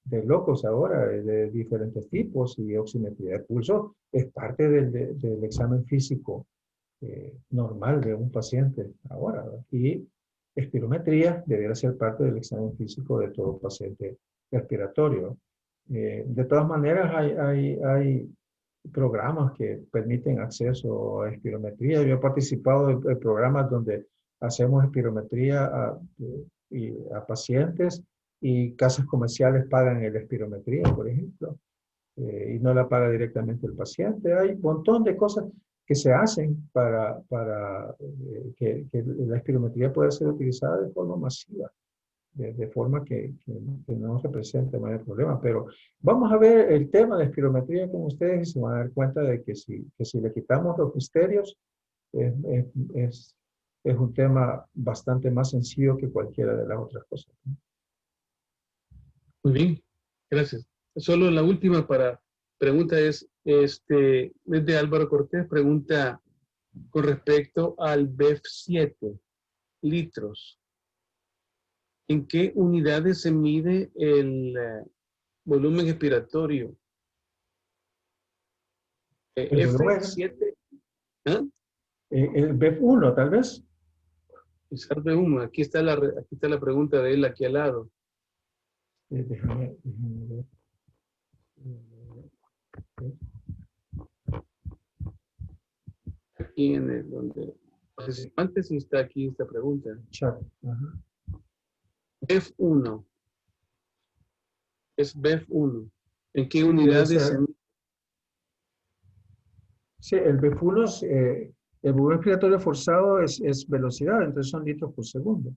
de locos ahora, de diferentes tipos. Y oximetría de pulso es parte del examen físico normal de un paciente ahora, ¿verdad? Y espirometría debería ser parte del examen físico de todo paciente respiratorio. De todas maneras, hay programas que permiten acceso a espirometría. Yo he participado en programas donde hacemos espirometría a pacientes, y casas comerciales pagan la espirometría, por ejemplo, y no la paga directamente el paciente. Hay un montón de cosas que se hacen para que la espirometría pueda ser utilizada de forma masiva, de forma que no represente mayor problema. Pero vamos a ver el tema de espirometría con ustedes y se van a dar cuenta de que si le quitamos los misterios, es, es, es un tema bastante más sencillo que cualquiera de las otras cosas. Muy bien, gracias. Solo la última pregunta es, desde Álvaro Cortés, pregunta con respecto al BEF7, litros. ¿En qué unidades se mide el volumen expiratorio? El volumen, F7, ¿ah? el BEF1 tal vez. Aquí está la pregunta de él aquí al lado. Déjame ver. Aquí donde participantes está aquí esta pregunta. Chat. Ajá. BEF1. Es BEF1. ¿En qué Sí, debe unidades se ser. mide? Sí, el BEF1 el volumen respiratorio forzado es velocidad, entonces son litros por segundo.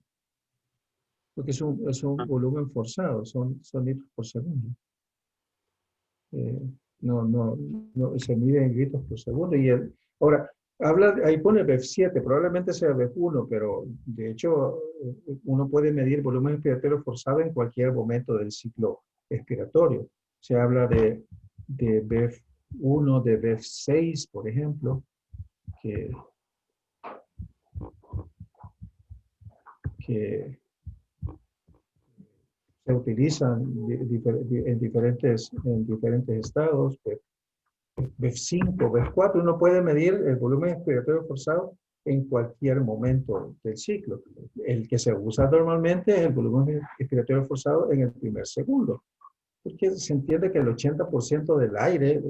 Porque es un volumen forzado, son litros por segundo. No, se mide en litros por segundo. Ahora, Ahí pone BEF7, probablemente sea BEF1, pero de hecho uno puede medir volumen expiratorio forzado en cualquier momento del ciclo expiratorio. Se habla de BEF1, de BEF6, por ejemplo, que se utilizan en diferentes estados. BEF5, BEF4, uno puede medir el volumen expiratorio forzado en cualquier momento del ciclo. El que se usa normalmente es el volumen expiratorio forzado en el primer segundo, porque se entiende que el 80% del aire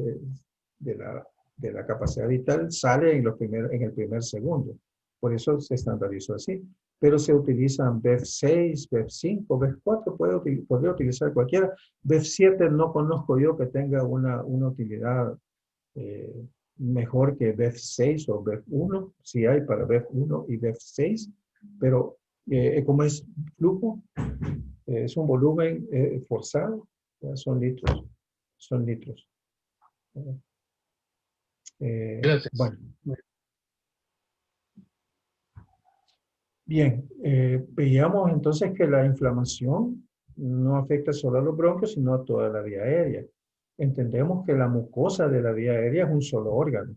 de la capacidad vital sale en el primer segundo. Por eso se estandarizó así. Pero se utilizan BEF6, BEF5, BEF4, podría utilizar cualquiera. BEF7 no conozco yo que tenga una utilidad mejor que BEF6 o BEF1, si hay para BEF1 y BEF6, pero como es flujo, es un volumen forzado, son litros, son litros. Gracias. Bueno. Bien, veíamos entonces que la inflamación no afecta solo a los bronquios, sino a toda la vía aérea. Entendemos que la mucosa de la vía aérea es un solo órgano,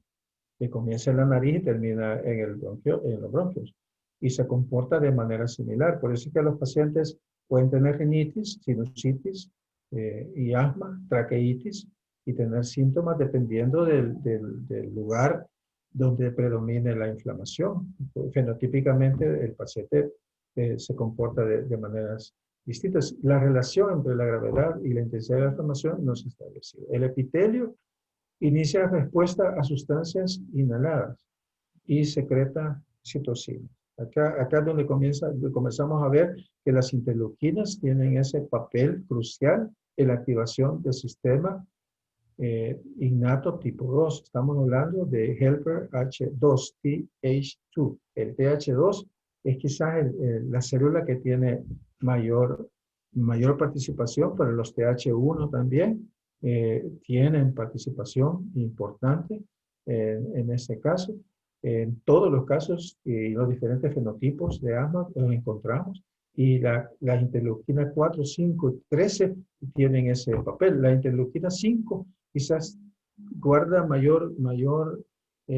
que comienza en la nariz y termina en los bronquios, y se comporta de manera similar. Por eso es que los pacientes pueden tener rinitis, sinusitis y asma, traqueitis, y tener síntomas dependiendo del lugar donde predomine la inflamación. Fenotípicamente el paciente se comporta de maneras distintas. La relación entre la gravedad y la intensidad de la inflamación no se ha establecido. El epitelio inicia respuesta a sustancias inhaladas y secreta citocina. Acá es donde comenzamos a ver que las interleuquinas tienen ese papel crucial en la activación del sistema innato tipo 2. Estamos hablando de helper H2, TH2. El TH2 es quizás la célula que tiene mayor participación, pero los TH1 también tienen participación importante en este caso. En todos los casos y los diferentes fenotipos de asma los encontramos, y las interleuquinas 4, 5 y 13 tienen ese papel. La interleuquina 5 quizás guarda mayor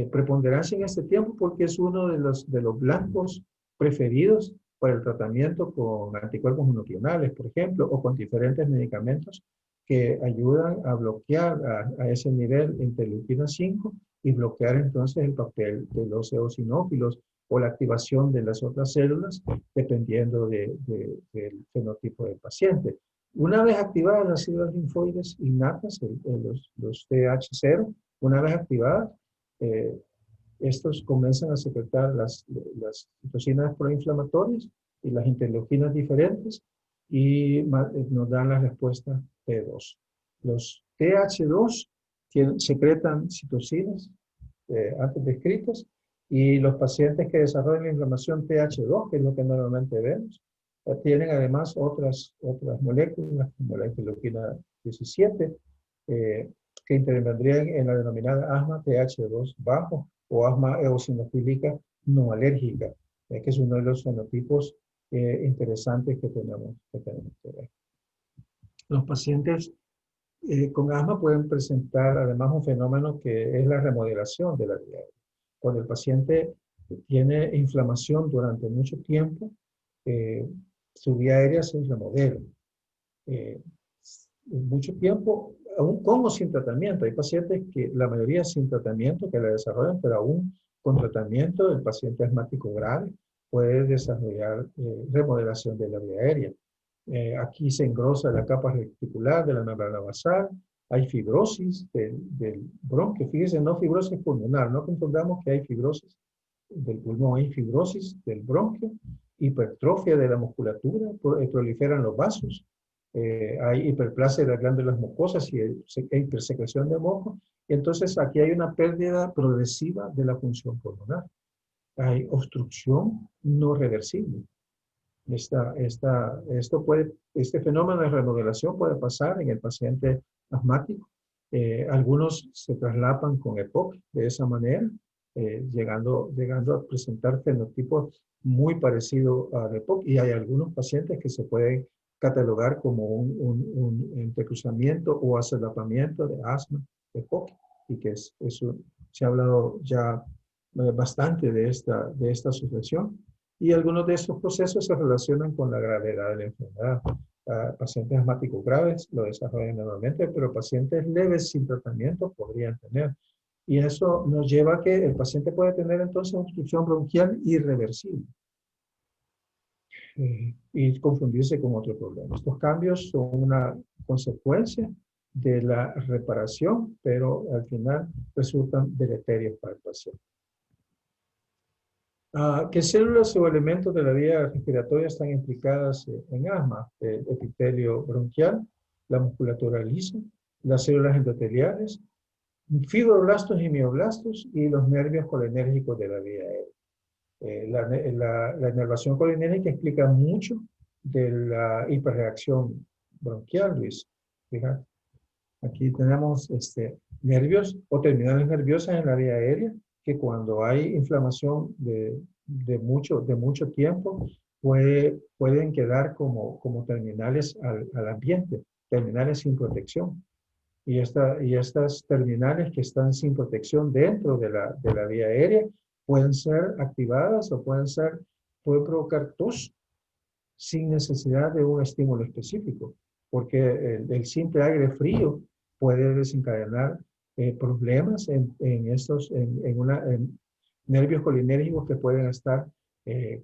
preponderancia en este tiempo porque es uno de los blancos preferidos para el tratamiento con anticuerpos monoclonales, por ejemplo, o con diferentes medicamentos que ayudan a bloquear a ese nivel interleuquina 5 y bloquear entonces el papel de los eosinófilos o la activación de las otras células, dependiendo del fenotipo del paciente. Una vez activadas las células linfoides innatas, los TH0, una vez activadas, estos comienzan a secretar las citocinas proinflamatorias y las interleuquinas diferentes y nos dan la respuesta T2. Los TH2 secretan citocinas antes descritas, y los pacientes que desarrollan la inflamación TH2, que es lo que normalmente vemos, tienen además otras moléculas como la interleuquina 17, que intervendrían en la denominada asma TH2 bajo o asma eosinofílica no alérgica, que es uno de los fenotipos interesantes que tenemos que ver. Los pacientes con asma pueden presentar además un fenómeno que es la remodelación de la vía aérea. Cuando el paciente tiene inflamación durante mucho tiempo, su vía aérea se remodela. Mucho tiempo, aún con o sin tratamiento. Hay pacientes que, la mayoría sin tratamiento, que la desarrollan, pero aún con tratamiento, el paciente asmático grave puede desarrollar remodelación de la vía aérea. Aquí se engrosa la capa reticular de la membrana basal, hay fibrosis del bronquio. Fíjense, no fibrosis pulmonar, no confundamos que hay fibrosis del pulmón, hay fibrosis del bronquio, hipertrofia de la musculatura, proliferan los vasos, hay hiperplasia de las glándulas mucosas y hipersecreción de moco. Entonces aquí hay una pérdida progresiva de la función pulmonar. Hay obstrucción no reversible. Este fenómeno de remodelación puede pasar en el paciente asmático. Algunos se traslapan con EPOC de esa manera, llegando a presentar fenotipos muy parecidos a EPOC, y hay algunos pacientes que se pueden catalogar como un entrecruzamiento o asolapamiento de asma EPOC, y que se ha hablado ya bastante de esta asociación, y algunos de estos procesos se relacionan con la gravedad de la enfermedad. Pacientes asmáticos graves lo desarrollan normalmente, pero pacientes leves sin tratamiento podrían tener. Y eso nos lleva a que el paciente puede tener entonces obstrucción bronquial irreversible y confundirse con otro problema. Estos cambios son una consecuencia de la reparación, pero al final resultan deleterios para el paciente. ¿Qué células o elementos de la vía respiratoria están implicadas en asma? El epitelio bronquial, la musculatura lisa, las células endoteliales, fibroblastos y mioblastos, y los nervios colinérgicos de la vía aérea. La inervación colinérgica explica mucho de la hiperreacción bronquial, Luis. Fíjate, aquí tenemos nervios o terminales nerviosas en la vía aérea, que cuando hay inflamación de mucho tiempo, pueden quedar como terminales al ambiente, terminales sin protección. Y estas terminales que están sin protección dentro de la vía aérea pueden ser activadas o pueden provocar tos sin necesidad de un estímulo específico, porque el simple aire frío puede desencadenar problemas en nervios colinérgicos que pueden estar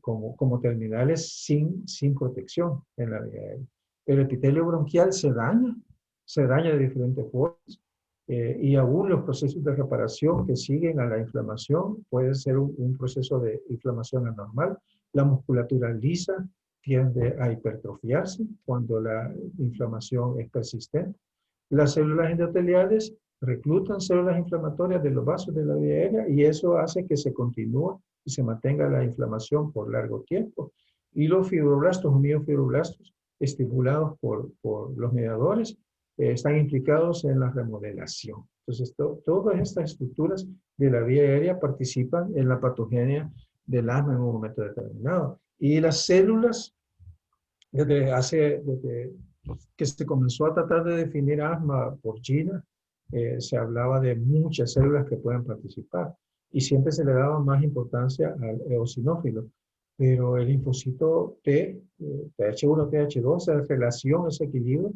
como terminales sin protección en la vía aérea. El epitelio bronquial se daña de diferentes formas, y aún los procesos de reparación que siguen a la inflamación puede ser un proceso de inflamación anormal. La musculatura lisa tiende a hipertrofiarse cuando la inflamación es persistente. Las células endoteliales reclutan células inflamatorias de los vasos de la vía aérea, y eso hace que se continúe y se mantenga la inflamación por largo tiempo. Y los fibroblastos o miofibroblastos, estimulados por los mediadores, están implicados en la remodelación. Entonces, todas estas estructuras de la vía aérea participan en la patogenia del asma en un momento determinado. Y las células, desde que se comenzó a tratar de definir asma por Gina, se hablaba de muchas células que pueden participar, y siempre se le daba más importancia al eosinófilo. Pero el linfocito T, TH1, TH2, esa relación, ese equilibrio,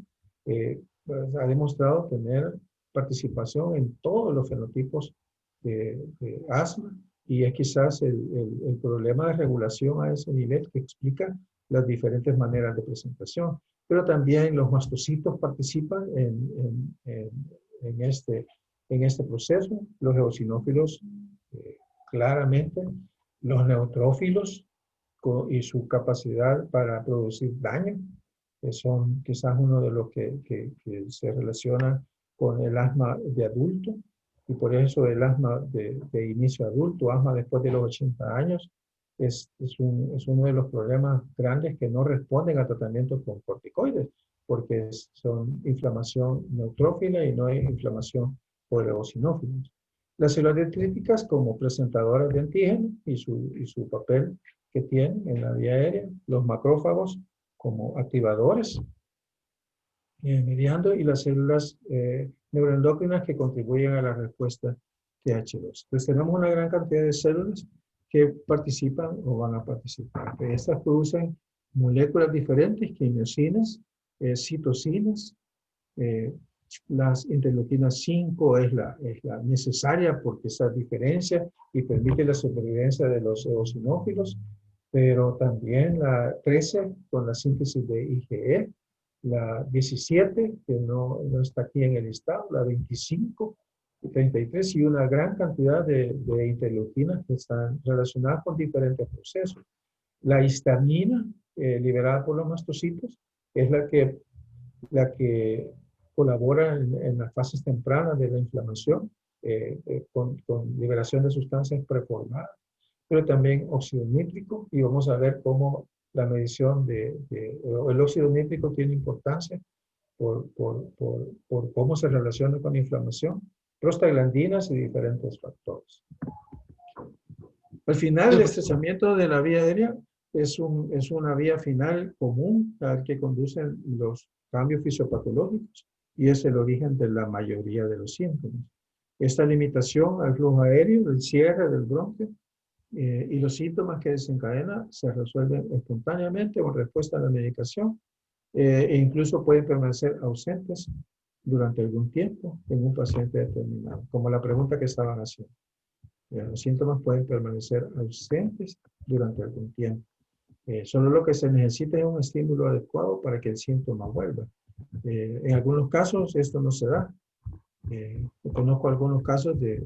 ha demostrado tener participación en todos los fenotipos de asma, y es quizás el problema de regulación a ese nivel que explica las diferentes maneras de presentación. Pero también los mastocitos participan en este proceso, los eosinófilos claramente, los neutrófilos y su capacidad para producir daño, que son quizás uno de los que se relaciona con el asma de adulto, y por eso el asma de inicio adulto, asma después de los 80 años, es uno de los problemas grandes que no responden a tratamiento con corticoides, porque son inflamación neutrófila y no hay inflamación por eosinófilos. Las células dendríticas como presentadoras de antígeno y su papel que tienen en la vía aérea, los macrófagos como activadores, mediando, y las células neuroendocrinas que contribuyen a la respuesta TH2. Entonces tenemos una gran cantidad de células que participan o van a participar. Estas producen moléculas diferentes, quimiosinas, citocinas. Las interleuquinas 5 es la necesaria porque esa diferencia y permite la supervivencia de los eosinófilos, pero también la 13 con la síntesis de IgE, la 17 que no está aquí en el listado, la 25 y 33, y una gran cantidad de interleuquinas que están relacionadas con diferentes procesos. La histamina liberada por los mastocitos es la que colabora en las fases tempranas de la inflamación con liberación de sustancias preformadas, pero también óxido nítrico, y vamos a ver cómo la medición el óxido nítrico tiene importancia por cómo se relaciona con la inflamación, prostaglandinas y diferentes factores. Al final, el estrechamiento de la vía aérea es una vía final común al que conducen los cambios fisiopatológicos y es el origen de la mayoría de los síntomas. Esta limitación al flujo aéreo, el cierre del bronquio y los síntomas que desencadena se resuelven espontáneamente o en respuesta a la medicación e incluso pueden permanecer ausentes durante algún tiempo en un paciente determinado, como la pregunta que estaban haciendo. Los síntomas pueden permanecer ausentes durante algún tiempo. Solo lo que se necesita es un estímulo adecuado para que el síntoma vuelva. En algunos casos esto no se da. Conozco algunos casos de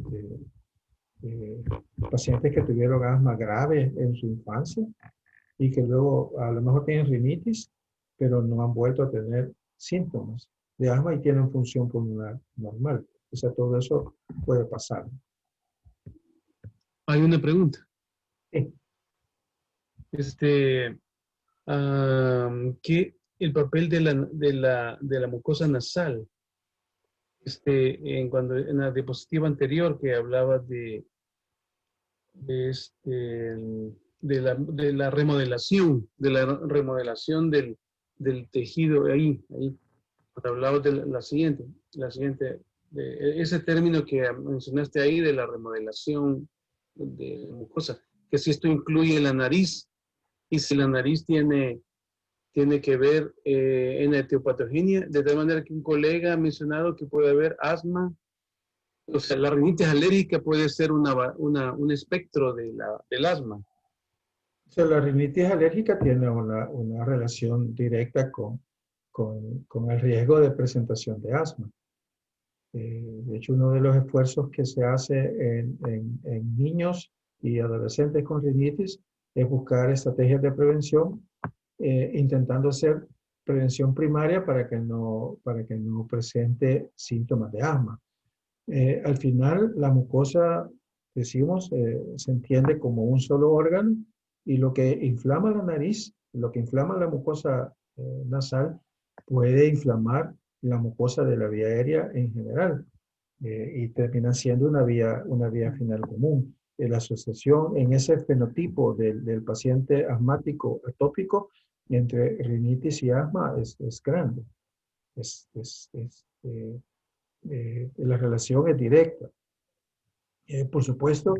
pacientes que tuvieron asma grave en su infancia y que luego a lo mejor tienen rinitis, pero no han vuelto a tener síntomas de asma y tienen función pulmonar normal. O sea, todo eso puede pasar. Hay una pregunta. Sí. ¿Qué el papel de la mucosa nasal? En la diapositiva anterior que hablaba de, este, de la remodelación, del tejido ahí, cuando hablaba de la siguiente, ese término que mencionaste ahí de la remodelación de la mucosa, que si esto incluye la nariz, y si la nariz tiene que ver en la etiopatogenia, de tal manera que un colega ha mencionado que puede haber asma, o sea, la rinitis alérgica puede ser un espectro del asma. O sea, la rinitis alérgica tiene una relación directa con el riesgo de presentación de asma. De hecho, uno de los esfuerzos que se hace en niños y adolescentes con rinitis es buscar estrategias de prevención, intentando hacer prevención primaria para que no presente síntomas de asma. Al final, la mucosa, decimos, se entiende como un solo órgano y lo que inflama la nariz, lo que inflama la mucosa nasal, puede inflamar la mucosa de la vía aérea en general y termina siendo una vía final común. La asociación en ese fenotipo del paciente asmático atópico entre rinitis y asma es grande. La relación es directa. Por supuesto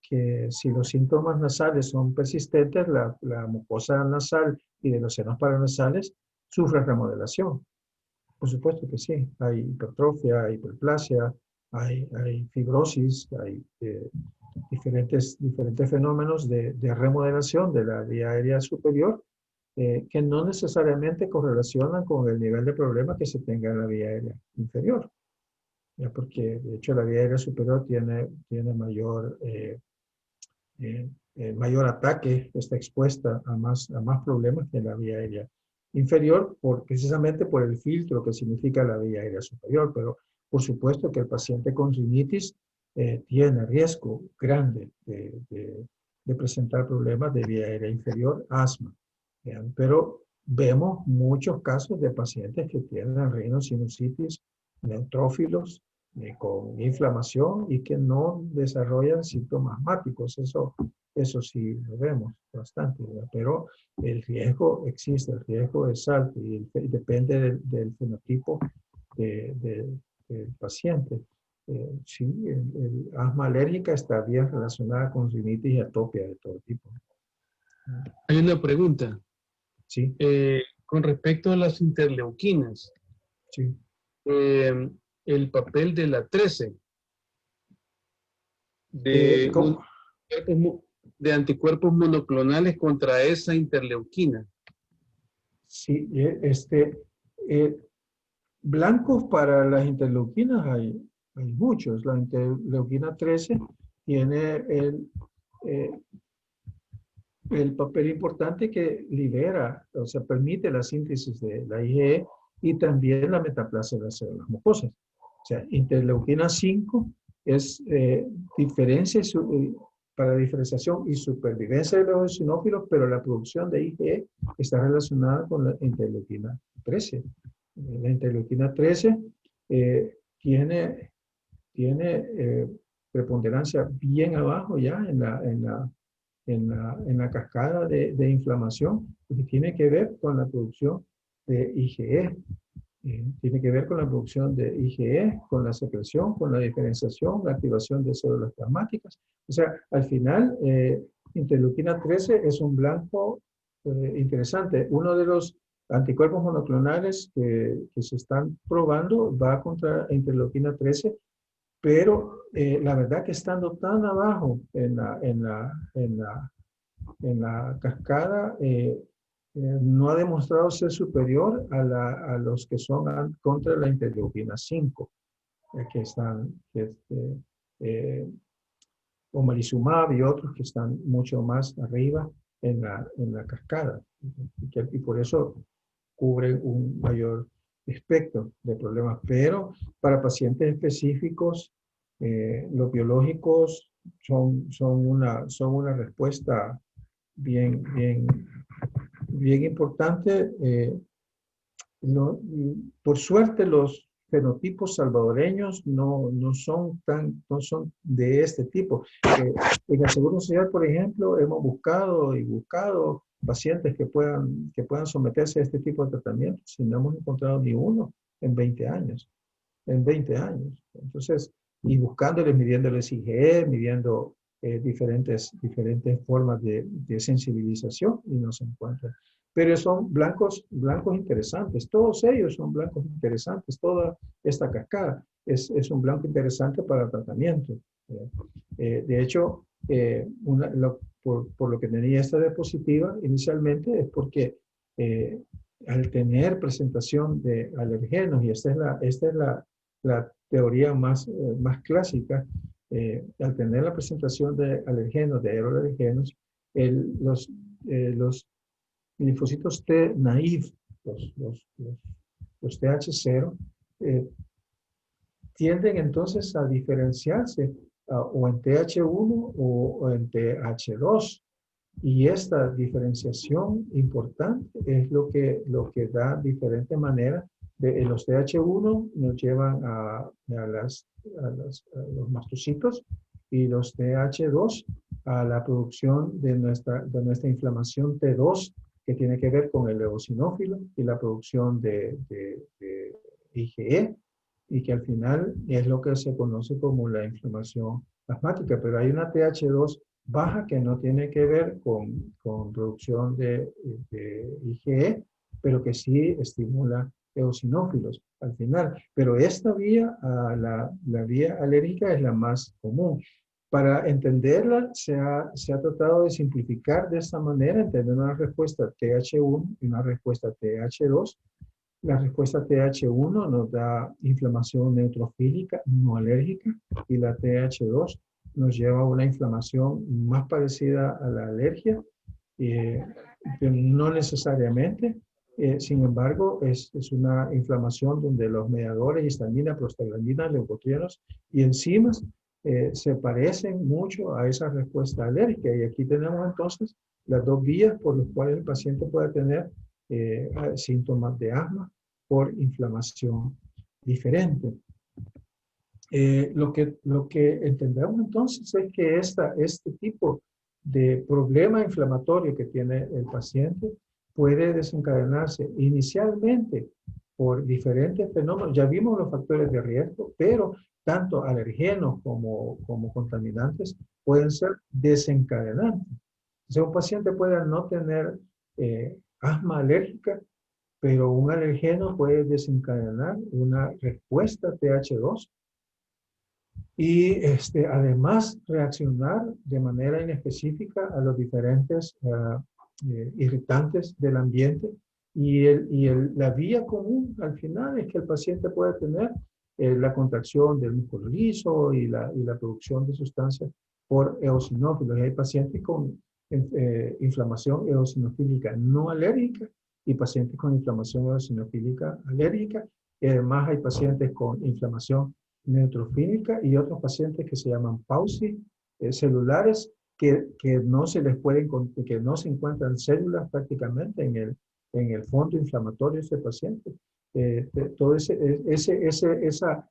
que si los síntomas nasales son persistentes, la mucosa nasal y de los senos paranasales sufre remodelación. Por supuesto que sí. Hay hipertrofia, hay hiperplasia, hay fibrosis, hay diferentes fenómenos de remodelación de la vía aérea superior que no necesariamente correlacionan con el nivel de problema que se tenga en la vía aérea inferior. Ya porque de hecho la vía aérea superior tiene mayor ataque, está expuesta a más problemas que la vía aérea inferior, precisamente por el filtro que significa la vía aérea superior. Pero por supuesto que el paciente con rinitis tiene riesgo grande de presentar problemas de vía aérea inferior, asma. Pero vemos muchos casos de pacientes que tienen rinosinusitis, neutrófilos, con inflamación y que no desarrollan síntomas asmáticos. Eso sí lo vemos bastante, ¿verdad? Pero el riesgo existe, el riesgo es alto y depende del fenotipo del paciente. Sí, el asma alérgica está bien relacionada con rinitis y atopia de todo tipo. Hay una pregunta. Sí, Con respecto a las interleuquinas, sí. el papel de la 13, ¿Cómo? de anticuerpos monoclonales contra esa interleuquina. Sí, blancos para las interleuquinas hay muchos. La interleuquina 13 tiene eh, el papel importante que libera, o sea, permite la síntesis de la IgE y también la metaplasia de las células mucosas. O sea, interleuquina 5 es para diferenciación y supervivencia de los eosinófilos, pero la producción de IgE está relacionada con la interleuquina 13. La interleuquina 13 tiene preponderancia bien abajo ya en la en la cascada de inflamación, que tiene que ver con la producción de IgE. Tiene que ver con la producción de IgE, con la secreción, con la diferenciación, la activación de células plasmáticas. O sea, al final, interleuquina 13 es un blanco interesante. Uno de los anticuerpos monoclonales que se están probando va contra interleuquina 13, pero la verdad que estando tan abajo en la cascada, no ha demostrado ser superior a los que son contra la interleuquina 5, que están, omalizumab y otros que están mucho más arriba en la cascada. Y por eso cubren un mayor espectro de problemas. Pero para pacientes específicos, los biológicos son una respuesta bien importante. Por suerte, los fenotipos salvadoreños no son de este tipo. En el Seguro Social, por ejemplo, hemos buscado pacientes que puedan someterse a este tipo de tratamientos y no hemos encontrado ni uno en 20 años. En 20 años. Entonces, y buscándoles, midiéndoles IgE, midiendo diferentes formas de sensibilización y no se encuentran. Pero son blancos interesantes. Todos ellos son blancos interesantes. Toda esta cascada es un blanco interesante para tratamiento. De hecho, por lo que tenía esta diapositiva inicialmente es porque al tener presentación de alergenos, y esta es la teoría más clásica, al tener la presentación de alergenos, de aeroalergenos, los linfocitos T naive, los TH0, tienden entonces a diferenciarse o en TH1 o en TH2. Y esta diferenciación importante es lo que da diferente manera. Los TH1 nos llevan a los mastocitos y los TH2 a la producción de nuestra inflamación T2, que tiene que ver con el eosinófilo y la producción de IgE, y que al final es lo que se conoce como la inflamación asmática. Pero hay una TH2 baja que no tiene que ver con producción de IgE, pero que sí estimula eosinófilos al final. Pero esta vía, la vía alérgica, es la más común. Para entenderla, se ha tratado de simplificar de esta manera, entender una respuesta TH1 y una respuesta TH2. La respuesta TH1 nos da inflamación neutrofílica no alérgica, y la TH2 nos lleva a una inflamación más parecida a la alergia, pero no necesariamente. Sin embargo, es una inflamación donde los mediadores, histamina, prostaglandina, leucotrienos y enzimas se parecen mucho a esa respuesta alérgica. Y aquí tenemos entonces las dos vías por las cuales el paciente puede tener síntomas de asma por inflamación diferente. Lo que entendemos entonces es que este tipo de problema inflamatorio que tiene el paciente puede desencadenarse inicialmente por diferentes fenómenos. Ya vimos los factores de riesgo, pero tanto alergenos como contaminantes pueden ser desencadenantes. O sea, un paciente puede no tener asma alérgica, pero un alergeno puede desencadenar una respuesta TH2 y además reaccionar de manera inespecífica a los diferentes irritantes del ambiente. Y la vía común al final es que el paciente puede tener la contracción del músculo liso y la producción de sustancias por eosinófilos. Y hay pacientes con inflamación eosinofílica no alérgica y pacientes con inflamación eosinofílica alérgica. Y además hay pacientes con inflamación neutrofílica y otros pacientes que se llaman PAUSI celulares, que no se les puede, que no se encuentran células prácticamente en el fondo inflamatorio de ese paciente. Todo esa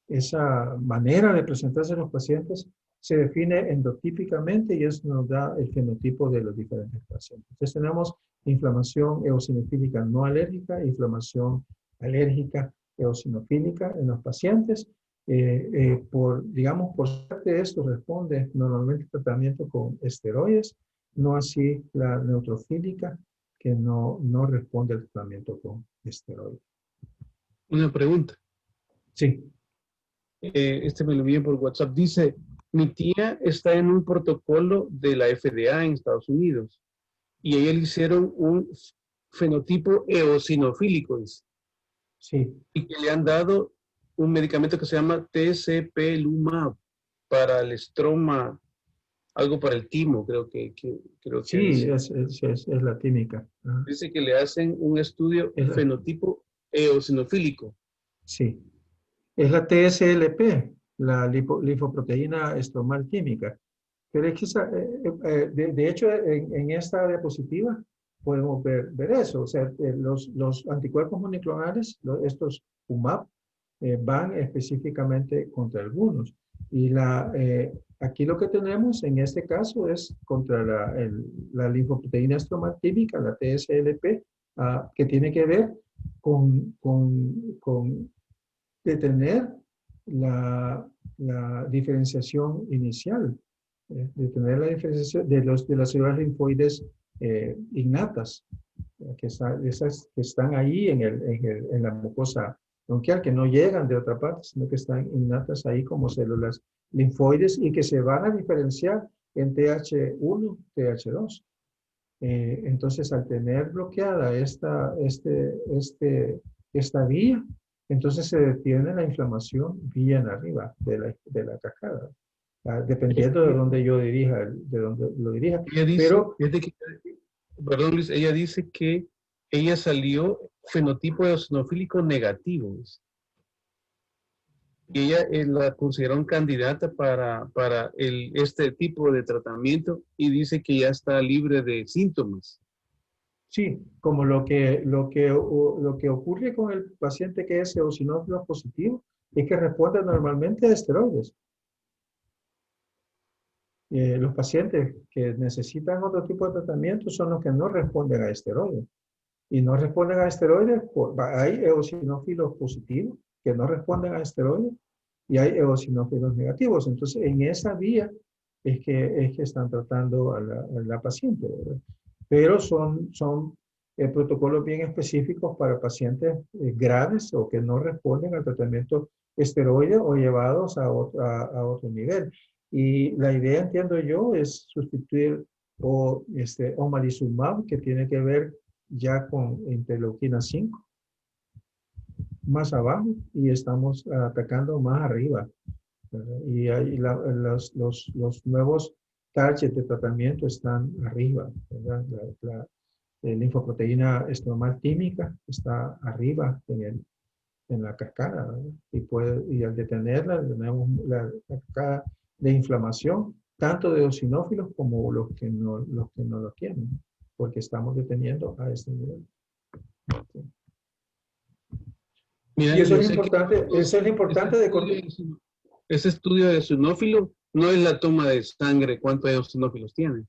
esa manera de presentarse a los pacientes se define endotípicamente y eso nos da el fenotipo de los diferentes pacientes. Entonces tenemos inflamación eosinofílica no alérgica, inflamación alérgica eosinofílica en los pacientes. Digamos, por parte de esto responde normalmente el tratamiento con esteroides, no así la neutrofílica, que no responde al tratamiento con esteroides. Una pregunta. Sí. Este me lo envié por WhatsApp. Dice, mi tía está en un protocolo de la FDA en Estados Unidos y a ella le hicieron un fenotipo eosinofílico, dice, Sí. y que le han dado un medicamento que se llama TCP-Lumab para el estroma, algo para el timo, creo que Sí, dice. es la química. Ajá. Dice que le hacen un estudio Es la- fenotipo eosinofílico. sí. Es la TSLP, la lipoproteína estromal química. Pero es que de hecho, en esta diapositiva podemos ver eso. O sea, los anticuerpos monoclonales, estos UMAP, van específicamente contra algunos. Y aquí lo que tenemos en este caso es contra la linfoproteína estromal química, la TSLP, que tiene que ver con detener la diferenciación inicial, detener la diferenciación de las células linfoides innatas, esas que están ahí en la mucosa bronquial, que no llegan de otra parte, sino que están innatas ahí como células linfoides y que se van a diferenciar en TH1, TH2. Entonces, al tener bloqueada esta vía, entonces se detiene la inflamación bien arriba de la cascada, dependiendo de dónde yo dirija, de dónde lo dirija. Ella dice, Pero perdón Luis, ella dice que ella salió fenotipo eosinofílico negativo. Dice. Y ella la consideraron candidata para este tipo de tratamiento y dice que ya está libre de síntomas. sí, como lo que ocurre con el paciente que es eosinófilo positivo es que responde normalmente a esteroides. Los pacientes que necesitan otro tipo de tratamiento son los que no responden a esteroides. Y no responden a esteroides, hay eosinófilos positivos que no responden a esteroides y hay eosinófilos negativos. Entonces, en esa vía es que están tratando a la paciente, ¿verdad? Pero son protocolos bien específicos para pacientes graves o que no responden al tratamiento esteroide o llevados a otro nivel. Y la idea, entiendo yo, es sustituir omalizumab, que tiene que ver ya con interleuquina 5, más abajo, y estamos atacando más arriba, ¿verdad? Y ahí los nuevos targets de tratamiento están arriba, ¿verdad? La linfoproteína estromal química está arriba en la cascada, ¿verdad? Y al detenerla, tenemos la cascada de inflamación, tanto de eosinófilos como los que no lo tienen, porque estamos deteniendo a este nivel. ¿Sí? Mira, Y eso yo es sé que importante, eso es lo importante de... ese estudio de eosinófilo no es la toma de sangre, cuántos eosinófilos tiene.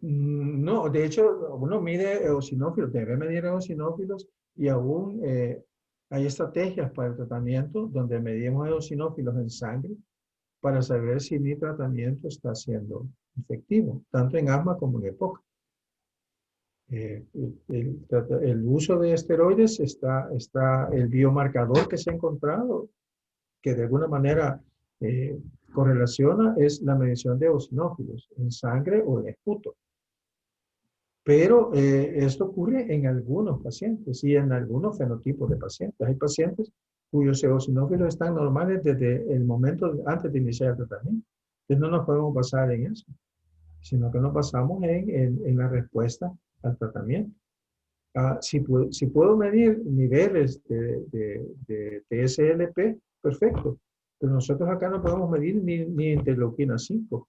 No, de hecho, uno mide eosinófilos, debe medir eosinófilos y aún hay estrategias para el tratamiento donde medimos eosinófilos en sangre para saber si mi tratamiento está siendo efectivo, tanto en asma como en EPOC. El uso de esteroides está el biomarcador que se ha encontrado, que de alguna manera correlaciona, es la medición de eosinófilos en sangre o en esputo. Pero esto ocurre en algunos pacientes y en algunos fenotipos de pacientes. Hay pacientes cuyos eosinófilos están normales desde el momento antes de iniciar el tratamiento. Entonces no nos podemos basar en eso, sino que nos basamos en la respuesta al tratamiento. Si puedo medir niveles de TSLP, perfecto. Pero nosotros acá no podemos medir ni interleuquina 5.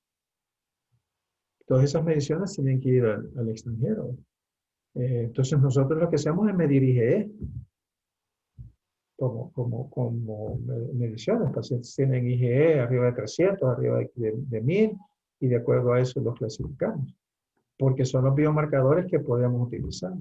Todas esas mediciones tienen que ir al extranjero. Entonces nosotros lo que hacemos es medir IgE. como mediciones. Pacientes tienen IgE arriba de 300, arriba de 1000, y de acuerdo a eso los clasificamos, porque son los biomarcadores que podemos utilizar.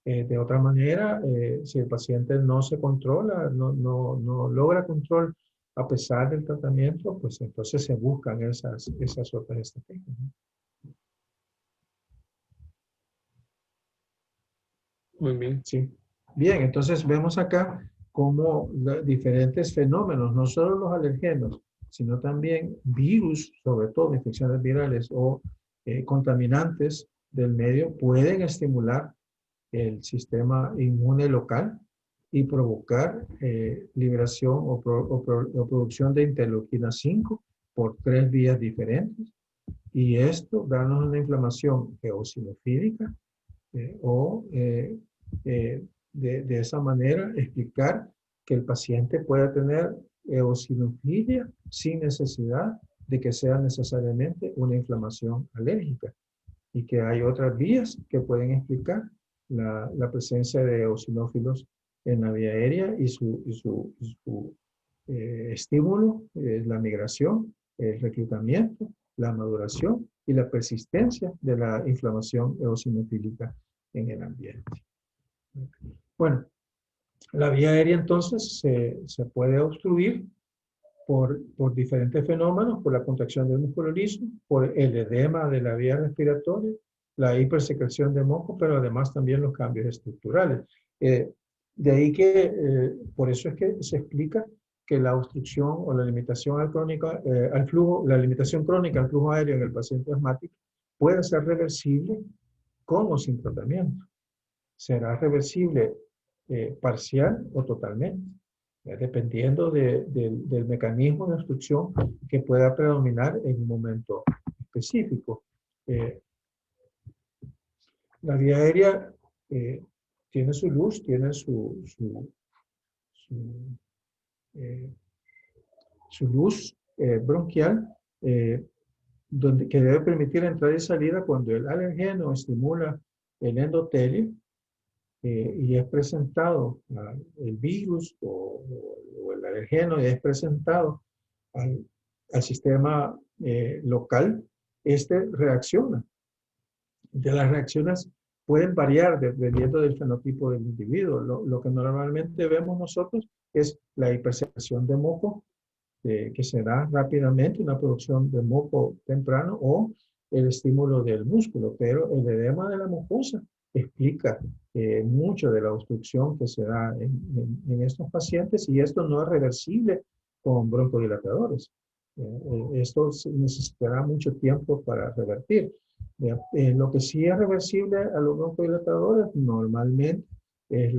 De otra manera, si el paciente no se controla, no logra control a pesar del tratamiento, pues entonces se buscan esas otras estrategias, ¿no? Muy bien. Sí. Bien, entonces vemos acá cómo diferentes fenómenos, no solo los alergenos, sino también virus, sobre todo infecciones virales o contaminantes del medio, pueden estimular el sistema inmune local y provocar liberación o producción de interleuquina 5 por 3 vías diferentes. Y esto darnos una inflamación eosinofílica de esa manera explicar que el paciente pueda tener eosinofilia sin necesidad de que sea necesariamente una inflamación alérgica, y que hay otras vías que pueden explicar la presencia de eosinófilos en la vía aérea y su estímulo, la migración, el reclutamiento, la maduración y la persistencia de la inflamación eosinofílica en el ambiente. Bueno, la vía aérea entonces se puede obstruir por diferentes fenómenos, por la contracción del músculo liso, por el edema de la vía respiratoria, la hipersecreción de moco, pero además también los cambios estructurales. De ahí que, por eso es que se explica que la obstrucción o la limitación al flujo, la limitación crónica al flujo aéreo en el paciente asmático puede ser reversible con o sin tratamiento. Será reversible parcial o totalmente, dependiendo del mecanismo de obstrucción que pueda predominar en un momento específico. La vía aérea tiene su luz, tiene su luz bronquial, que debe permitir entrada y salida cuando el alergeno estimula el endotelio y es presentado el virus o el alergeno y es presentado al sistema local, este reacciona. De las reacciones pueden variar dependiendo del fenotipo del individuo. Lo que normalmente vemos nosotros es la hipersecreción de moco, que se da rápidamente, una producción de moco temprano, o el estímulo del músculo, pero el edema de la mucosa explica mucho de la obstrucción que se da en estos pacientes, y esto no es reversible con broncodilatadores. Esto necesitará mucho tiempo para revertir. Lo que sí es reversible a los broncodilatadores normalmente es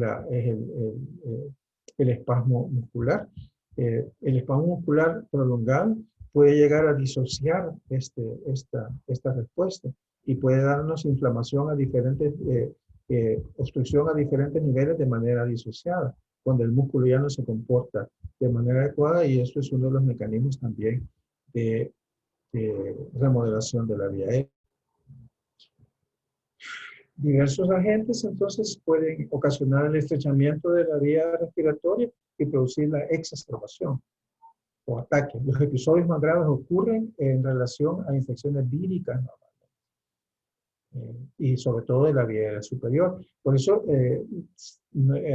el espasmo muscular. El espasmo muscular prolongado puede llegar a disociar esta respuesta y puede darnos inflamación a diferentes, obstrucción a diferentes niveles de manera disociada, cuando el músculo ya no se comporta de manera adecuada, y esto es uno de los mecanismos también de remodelación de la vía aérea. Diversos agentes entonces pueden ocasionar el estrechamiento de la vía respiratoria y producir la exacerbación o ataque. Los episodios más graves ocurren en relación a infecciones víricas y sobre todo de la vía aérea superior. Por eso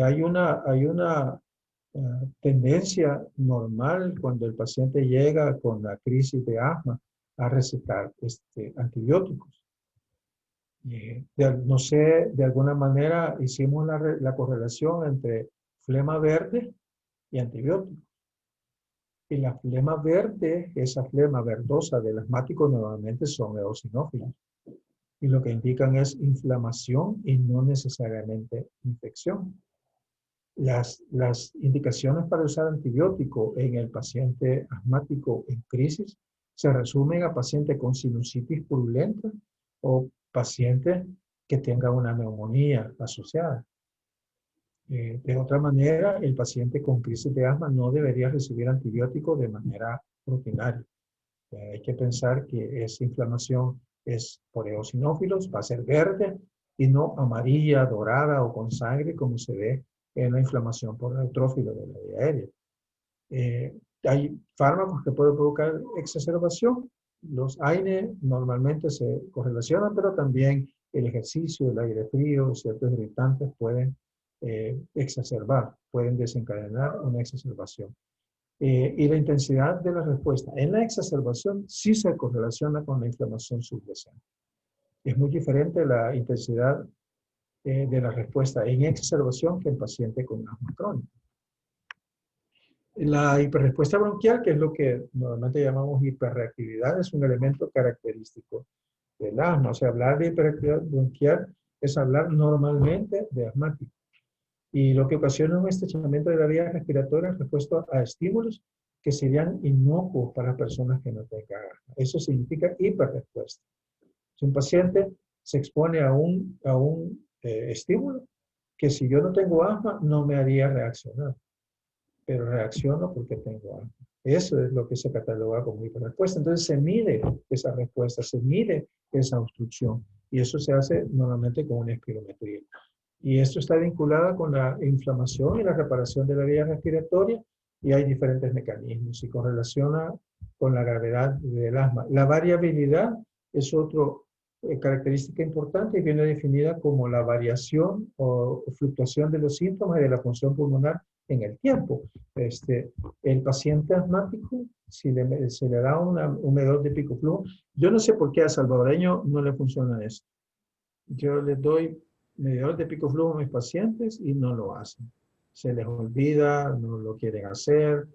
hay una tendencia normal cuando el paciente llega con la crisis de asma a recetar antibióticos. No sé, de alguna manera hicimos la correlación entre flema verde y antibióticos. Y la flema verde, esa flema verdosa del asmático, normalmente son eosinófilos. Y lo que indican es inflamación y no necesariamente infección. Las indicaciones para usar antibiótico en el paciente asmático en crisis se resumen a paciente con sinusitis purulenta o paciente que tenga una neumonía asociada. De otra manera, el paciente con crisis de asma no debería recibir antibióticos de manera rutinaria. Hay que pensar que esa inflamación es por eosinófilos, va a ser verde y no amarilla, dorada o con sangre como se ve en la inflamación por neutrófilo de la vía aérea. Hay fármacos que pueden provocar exacerbación. Los AINE normalmente se correlacionan, pero también el ejercicio, el aire frío, ciertos irritantes pueden exacerbar, pueden desencadenar una exacerbación. Y la intensidad de la respuesta en la exacerbación sí se correlaciona con la inflamación subyacente. Es muy diferente la intensidad de la respuesta en exacerbación que en paciente con asma crónico. La hiperrespuesta bronquial, que es lo que normalmente llamamos hiperreactividad, es un elemento característico del asma. O sea, hablar de hiperreactividad bronquial es hablar normalmente de asmático. Y lo que ocasiona un estrechamiento de la vía respiratoria en respuesta a estímulos que serían inocuos para personas que no tengan asma. Eso significa hiperrespuesta. Si un paciente se expone a un estímulo que si yo no tengo asma no me haría reaccionar, pero reacciono porque tengo asma. Eso es lo que se cataloga como hiperrespuesta. Entonces se mide esa respuesta, se mide esa obstrucción y eso se hace normalmente con una espirometría. Y esto está vinculado con la inflamación y la reparación de la vía respiratoria y hay diferentes mecanismos y correlaciona con la gravedad del asma. La variabilidad es otra característica importante y viene definida como la variación o fluctuación de los síntomas y de la función pulmonar en el tiempo. El paciente asmático, si se le da un medidor de pico flujo, yo no sé por qué a salvadoreño no le funciona esto. Yo les doy medidor de pico flujo a mis pacientes y no lo hacen. Se les olvida, no lo quieren hacer,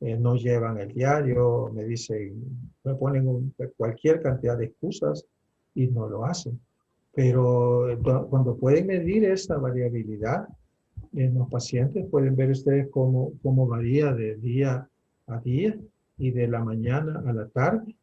no llevan el diario, me dicen, me ponen cualquier cantidad de excusas y no lo hacen. Pero cuando pueden medir esta variabilidad en los pacientes, pueden ver ustedes cómo varía de día a día y de la mañana a la tarde.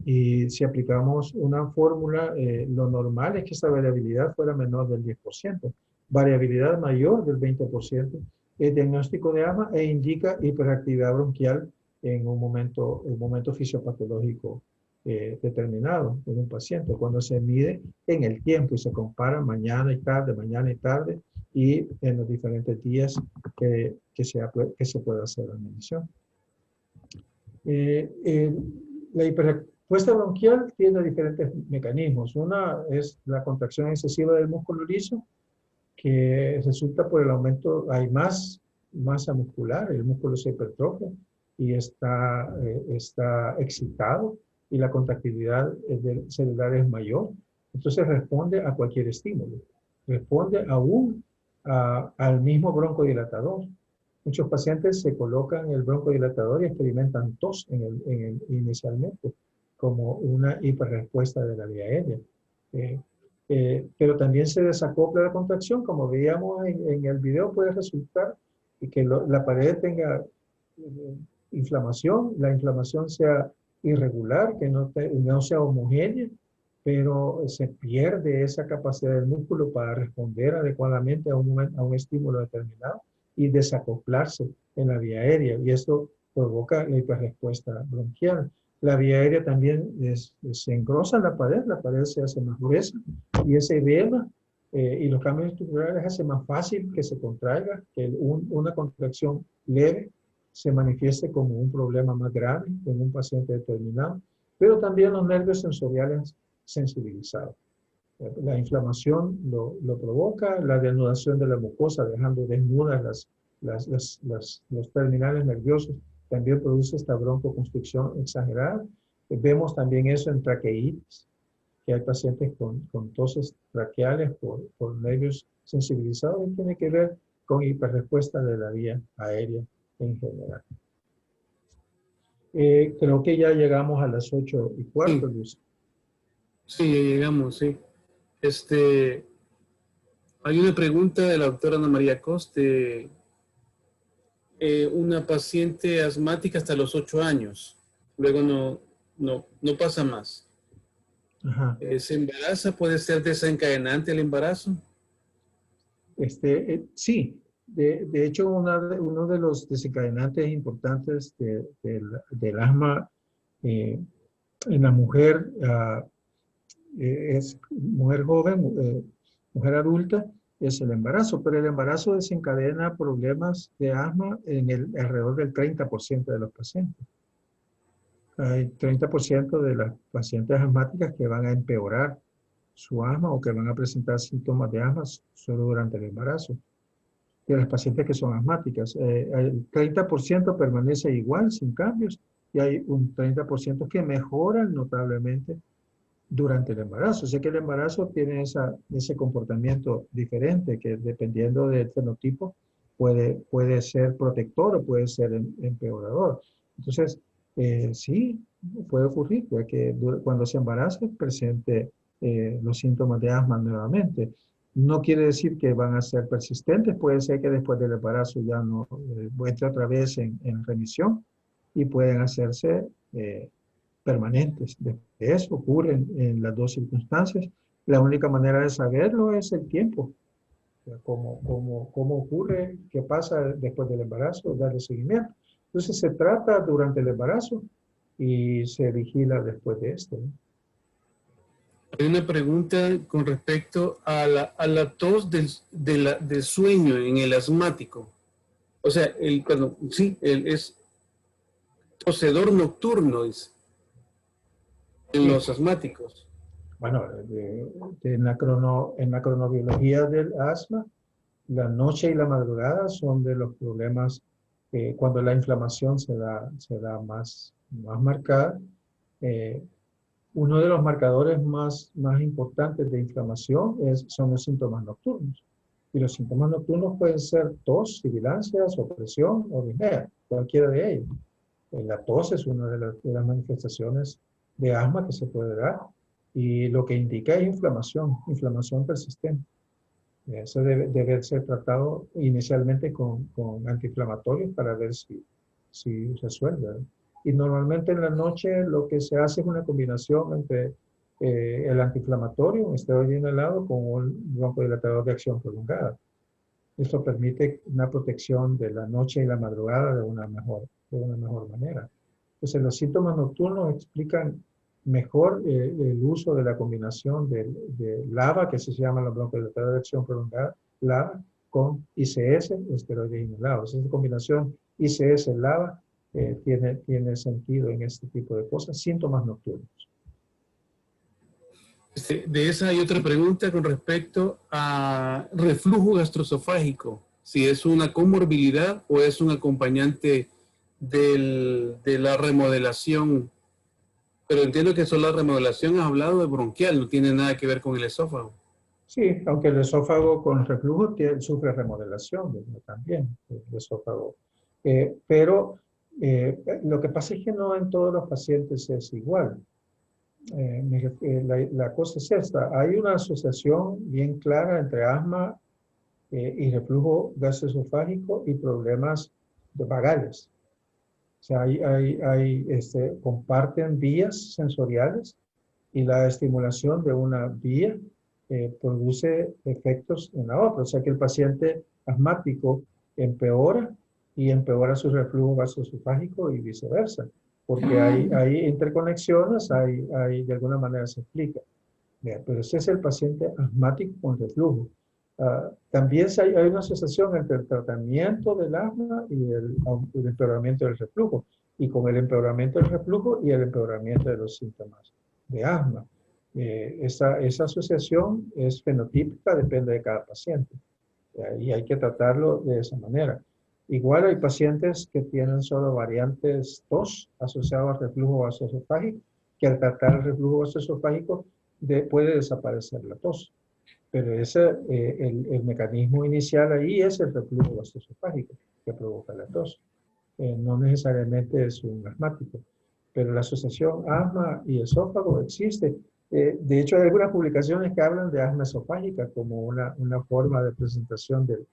Y si aplicamos una fórmula, lo normal es que esa variabilidad fuera menor del 10%. Variabilidad mayor del 20% es diagnóstico de asma e indica hiperactividad bronquial en un momento fisiopatológico determinado en un paciente. Cuando se mide en el tiempo y se compara mañana y tarde y en los diferentes días que se puede hacer la medición. La hiperrespuesta bronquial tiene diferentes mecanismos. Una es la contracción excesiva del músculo liso, que resulta por el aumento, hay más masa muscular, el músculo se hipertrofia y está excitado y la contractilidad celular es mayor. Entonces responde a cualquier estímulo. Responde aún al mismo broncodilatador. Muchos pacientes se colocan el broncodilatador y experimentan tos inicialmente como una hiperrespuesta de la vía aérea. Pero también se desacopla la contracción, como veíamos en el video, puede resultar que la pared tenga inflamación, la inflamación sea irregular, que no sea homogénea, pero se pierde esa capacidad del músculo para responder adecuadamente a un estímulo determinado y desacoplarse en la vía aérea, y esto provoca la hiperrespuesta bronquial. La vía aérea también se engrosa la pared se hace más gruesa, y ese edema y los cambios estructurales hace más fácil que se contraiga, que una contracción leve se manifieste como un problema más grave en un paciente determinado, pero también los nervios sensoriales sensibilizados. La inflamación lo provoca, la denudación de la mucosa, dejando desnudas los terminales nerviosos, también produce esta broncoconstricción exagerada. Vemos también eso en traqueitis, que hay pacientes con toses traqueales por nervios sensibilizados y tiene que ver con hiperrespuesta de la vía aérea en general. Creo que ya llegamos a las 8:15, Luis. Sí, ya llegamos, sí. Hay una pregunta de la doctora Ana María Coste. Una paciente asmática hasta los 8 años. Luego no pasa más. Ajá. ¿Se embaraza? ¿Puede ser desencadenante el embarazo? Sí. De hecho, uno de los desencadenantes importantes del asma en la mujer es mujer joven, mujer adulta, es el embarazo, pero el embarazo desencadena problemas de asma en alrededor del 30% de los pacientes. Hay 30% de las pacientes asmáticas que van a empeorar su asma o que van a presentar síntomas de asma solo durante el embarazo. De las pacientes que son asmáticas, el 30% permanece igual, sin cambios, y hay un 30% que mejoran notablemente durante el embarazo. O sea que el embarazo tiene ese comportamiento diferente que dependiendo del fenotipo puede ser protector o puede ser empeorador. Entonces, sí, puede ocurrir puede que cuando se embarace presente los síntomas de asma nuevamente. No quiere decir que van a ser persistentes, puede ser que después del embarazo ya no entre otra vez en remisión y pueden hacerse permanentes. Eso ocurre en las dos circunstancias. La única manera de saberlo es el tiempo. Cómo ocurre, qué pasa después del embarazo, darle seguimiento. Entonces se trata durante el embarazo y se vigila después de esto, ¿no? Hay una pregunta con respecto a la tos del sueño en el asmático. O sea, sí, es tosedor nocturno en Sí. los asmáticos. Bueno, en la cronobiología del asma, la noche y la madrugada son de los problemas cuando la inflamación se da más marcada. Eh, Uno de los marcadores más importantes de inflamación son los síntomas nocturnos. Y los síntomas nocturnos pueden ser tos, sibilancias, opresión o disnea, cualquiera de ellos. La tos es una de las manifestaciones de asma que se puede dar y lo que indica es inflamación persistente. Eso debe ser tratado inicialmente con antiinflamatorios para ver si resuelve, ¿no? Y normalmente en la noche lo que se hace es una combinación entre el antiinflamatorio, un esteroide inhalado, con un broncodilatador de acción prolongada. Esto permite una protección de la noche y la madrugada de una mejor manera. Entonces, los síntomas nocturnos explican mejor el uso de la combinación de LABA, que se llama la broncodilatador de acción prolongada, LABA, con ICS, esteroides inhalados. Esa combinación ICS-LABA tiene sentido en este tipo de cosas, síntomas nocturnos. De esa hay otra pregunta con respecto a reflujo gastroesofágico, si es una comorbilidad o es un acompañante de la remodelación. Pero entiendo que solo la remodelación has hablado de bronquial, no tiene nada que ver con el esófago. Sí, aunque el esófago con reflujo sufre remodelación también, el esófago. Pero lo que pasa es que no en todos los pacientes es igual. La cosa es esta, hay una asociación bien clara entre asma y reflujo gastroesofágico y problemas vagales. O sea, comparten vías sensoriales y la estimulación de una vía produce efectos en la otra. O sea que el paciente asmático empeora y empeora su reflujo gastroesofágico y viceversa. Porque hay interconexiones, de alguna manera se explica. Bien, pero ese es el paciente asmático con reflujo. También hay una asociación entre el tratamiento del asma y el empeoramiento del reflujo, y con el empeoramiento del reflujo y el empeoramiento de los síntomas de asma. Esa asociación es fenotípica, depende de cada paciente, y hay que tratarlo de esa manera. Igual hay pacientes que tienen solo variantes tos asociados al reflujo gastroesofágico, que al tratar el reflujo gastroesofágico puede desaparecer la tos. Pero el mecanismo inicial ahí es el reflujo gastroesofágico que provoca la tos. No necesariamente es un asmático, pero la asociación asma y esófago existe. De hecho, hay algunas publicaciones que hablan de asma esofágica como una forma de presentación del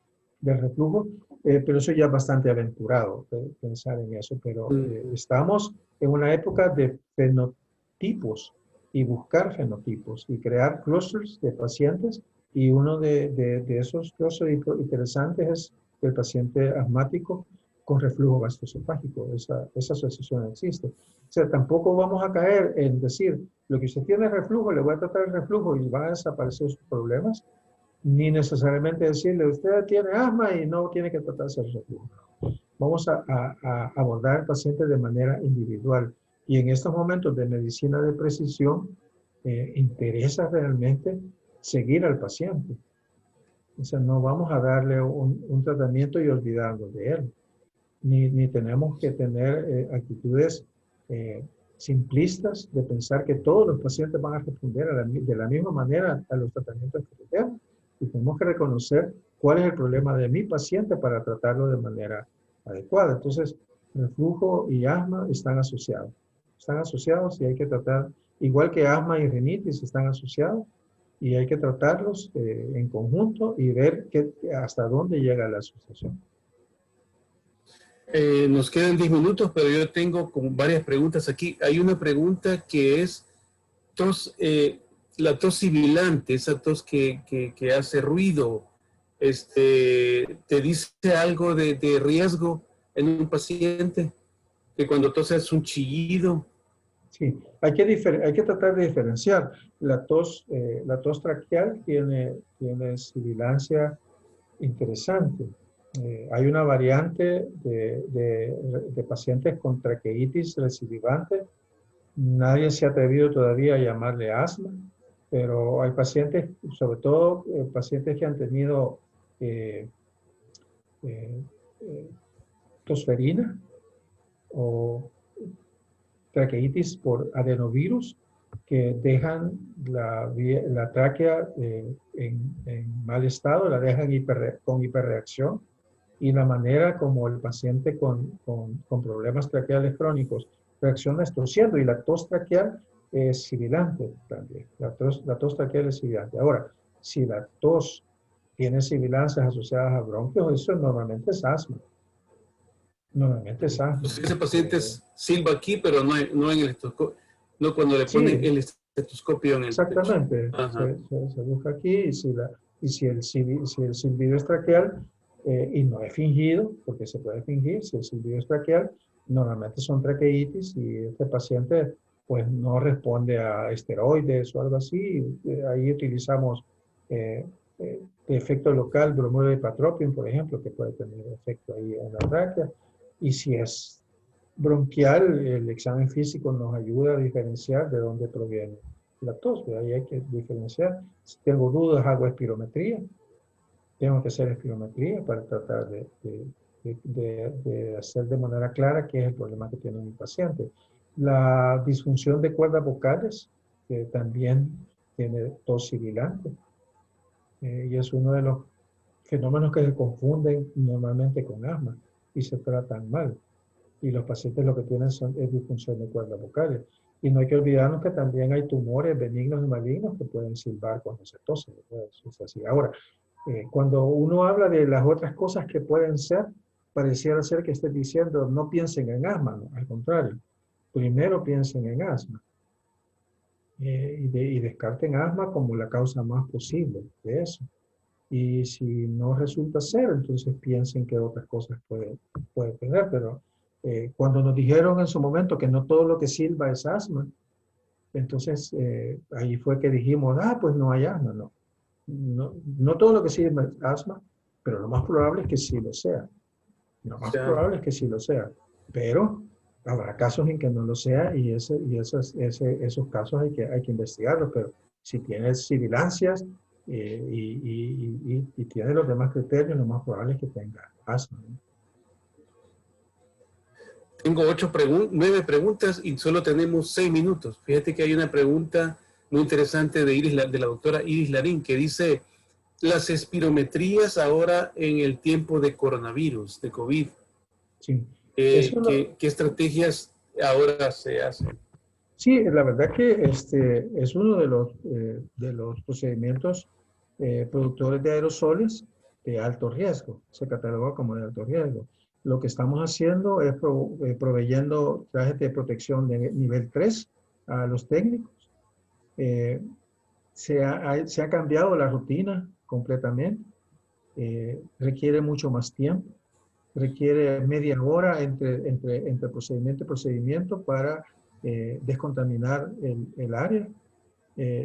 reflujo, pero eso ya es bastante aventurado pensar en eso. Pero estamos en una época de fenotipos y buscar fenotipos y crear clusters de pacientes, y uno de esos clusters interesantes es el paciente asmático con reflujo gastroesofágico. Esa asociación existe. O sea, tampoco vamos a caer en decir, lo que usted tiene es reflujo, le voy a tratar el reflujo y van a desaparecer sus problemas. ni necesariamente decirle, usted tiene asma y no tiene que tratarse el reflujo. Vamos a abordar al paciente de manera individual. Y en estos momentos de medicina de precisión, interesa realmente seguir al paciente. O sea, no vamos a darle un tratamiento y olvidarnos de él. Ni tenemos que tener actitudes simplistas de pensar que todos los pacientes van a responder de la misma manera a los tratamientos que tenemos. Y tenemos que reconocer cuál es el problema de mi paciente para tratarlo de manera adecuada. Entonces, reflujo y asma están asociados. Están asociados y hay que tratar, igual que asma y rinitis están asociados, y hay que tratarlos en conjunto y ver hasta dónde llega la asociación. Nos quedan 10 minutos, pero yo tengo como varias preguntas aquí. Hay una pregunta que es la tos sibilante, esa tos que hace ruido. ¿Te dice algo de riesgo en un paciente? Que cuando tose es un chillido. Sí, hay que tratar de diferenciar. La tos traqueal tiene sibilancia interesante. Hay una variante de pacientes con traqueitis recidivante. Nadie se ha atrevido todavía a llamarle asma, pero hay pacientes, sobre todo pacientes que han tenido eh, eh, eh, tosferina o traqueitis por adenovirus que dejan la tráquea en mal estado, la dejan con hiperreacción, y la manera como el paciente con problemas traqueales crónicos reacciona es tosiendo, y la tos traqueal es sibilante también. La tos traqueal es sibilante. Ahora, si la tos tiene sibilancias asociadas a bronquios, eso normalmente es asma. Normalmente es asma. Entonces, ese paciente silba aquí, pero no en el estetoscopio, no cuando le ponen Sí, el estetoscopio en el pecho. exactamente. Se busca aquí, si el silbido es traqueal, y no es fingido, porque se puede fingir, si el silbido es traqueal, normalmente son traqueitis y este paciente pues no responde a esteroides o algo así. Ahí utilizamos de efecto local bromuro de patropium, por ejemplo, que puede tener efecto ahí en la tráquea. Y si es bronquial, el examen físico nos ayuda a diferenciar de dónde proviene la tos. Ahí hay que diferenciar. Si tengo dudas, hago espirometría. Tengo que hacer espirometría para tratar de hacer de manera clara qué es el problema que tiene mi paciente. La disfunción de cuerdas vocales, que también tiene tos sibilante, y es uno de los fenómenos que se confunden normalmente con asma y se tratan mal. Y los pacientes lo que tienen es disfunción de cuerdas vocales. Y no hay que olvidarnos que también hay tumores benignos y malignos que pueden silbar cuando se tosen. Es así. Ahora, cuando uno habla de las otras cosas que pueden ser, pareciera ser que esté diciendo no piensen en asma, no, al contrario. Primero piensen en asma y descarten asma como la causa más posible de eso. Y si no resulta ser, entonces piensen que otras cosas puede tener. Pero cuando nos dijeron en su momento que no todo lo que silba es asma, entonces ahí fue que dijimos, pues no hay asma. No todo lo que silba es asma, pero lo más probable es que sí lo sea. Lo O más sea, probable es que sí lo sea. Pero habrá casos en que no lo sea, y esos casos hay que investigarlos. Pero si tiene sibilancias y tiene los demás criterios, lo más probable es que tenga asma, ¿no? tengo 9 preguntas y solo tenemos 6 minutos. Fíjate que hay una pregunta muy interesante de la doctora Iris Larín que dice, las espirometrías ahora en el tiempo de coronavirus, de COVID, Sí. Eso ¿qué estrategias ahora se hacen? sí, la verdad que es uno de los procedimientos productores de aerosoles de alto riesgo. Se cataloga como de alto riesgo. Lo que estamos haciendo es proveyendo trajes de protección de nivel 3 a los técnicos. Eh, se ha cambiado la rutina completamente. Requiere mucho más tiempo. Requiere media hora entre procedimiento y procedimiento para descontaminar el área.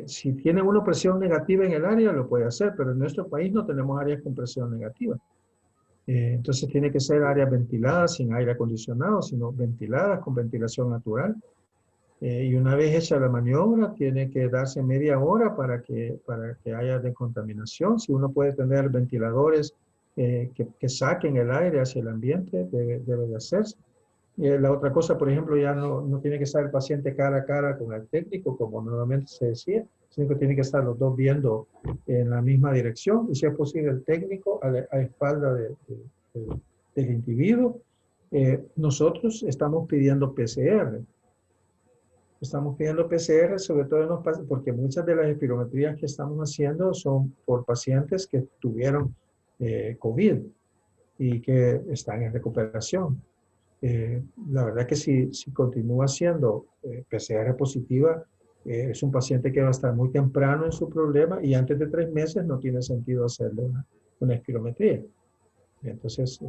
Si tiene uno presión negativa en el área, lo puede hacer, pero en nuestro país no tenemos áreas con presión negativa. Entonces tiene que ser áreas ventiladas, sin aire acondicionado, sino ventiladas con ventilación natural. Y una vez hecha la maniobra, tiene que darse media hora para que haya descontaminación. Si uno puede tener ventiladores que saquen el aire hacia el ambiente, debe de hacerse. La otra cosa, por ejemplo, ya no tiene que estar el paciente cara a cara con el técnico, como normalmente se decía, sino que tiene que estar los dos viendo en la misma dirección, y si es posible el técnico a espalda del individuo. Nosotros estamos pidiendo PCR. Estamos pidiendo PCR sobre todo en los pacientes, porque muchas de las espirometrías que estamos haciendo son por pacientes que tuvieron COVID y que están en recuperación. La verdad que si continúa siendo PCR positiva, es un paciente que va a estar muy temprano en su problema y antes de 3 meses no tiene sentido hacerle una espirometría. Entonces,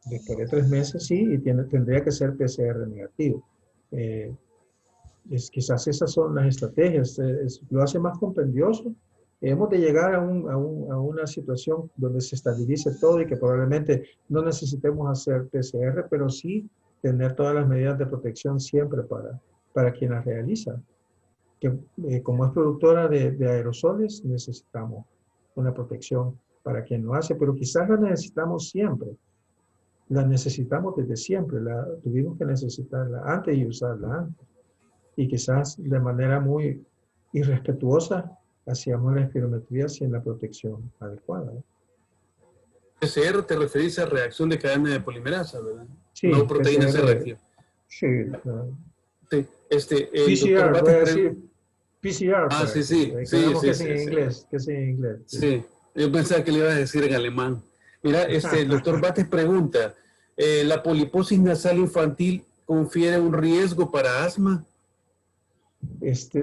después de 3 meses sí, y tendría que ser PCR negativo. Quizás esas son las estrategias. Lo hace más compendioso. Hemos de llegar a una situación donde se estabilice todo y que probablemente no necesitemos hacer PCR, pero sí tener todas las medidas de protección siempre para quien las realiza. Como es productora de aerosoles, necesitamos una protección para quien lo hace, pero quizás la necesitamos siempre. La necesitamos desde siempre. Tuvimos que necesitarla antes y usarla antes. Y quizás de manera muy irrespetuosa hacíamos la espirometría sin la protección adecuada. PCR te referís a reacción de cadena de polimerasa, ¿verdad? Sí, No proteína PCR, C reactiva. sí. Sí, el doctor PCR, voy a Bates decir PCR. Ah, sí, Que sí, quedamos que sí, es sí, en sí. inglés, que es en inglés. Sí, yo pensaba que le iba a decir en alemán. Mira, el doctor Bates pregunta, ¿la poliposis nasal infantil confiere un riesgo para asma?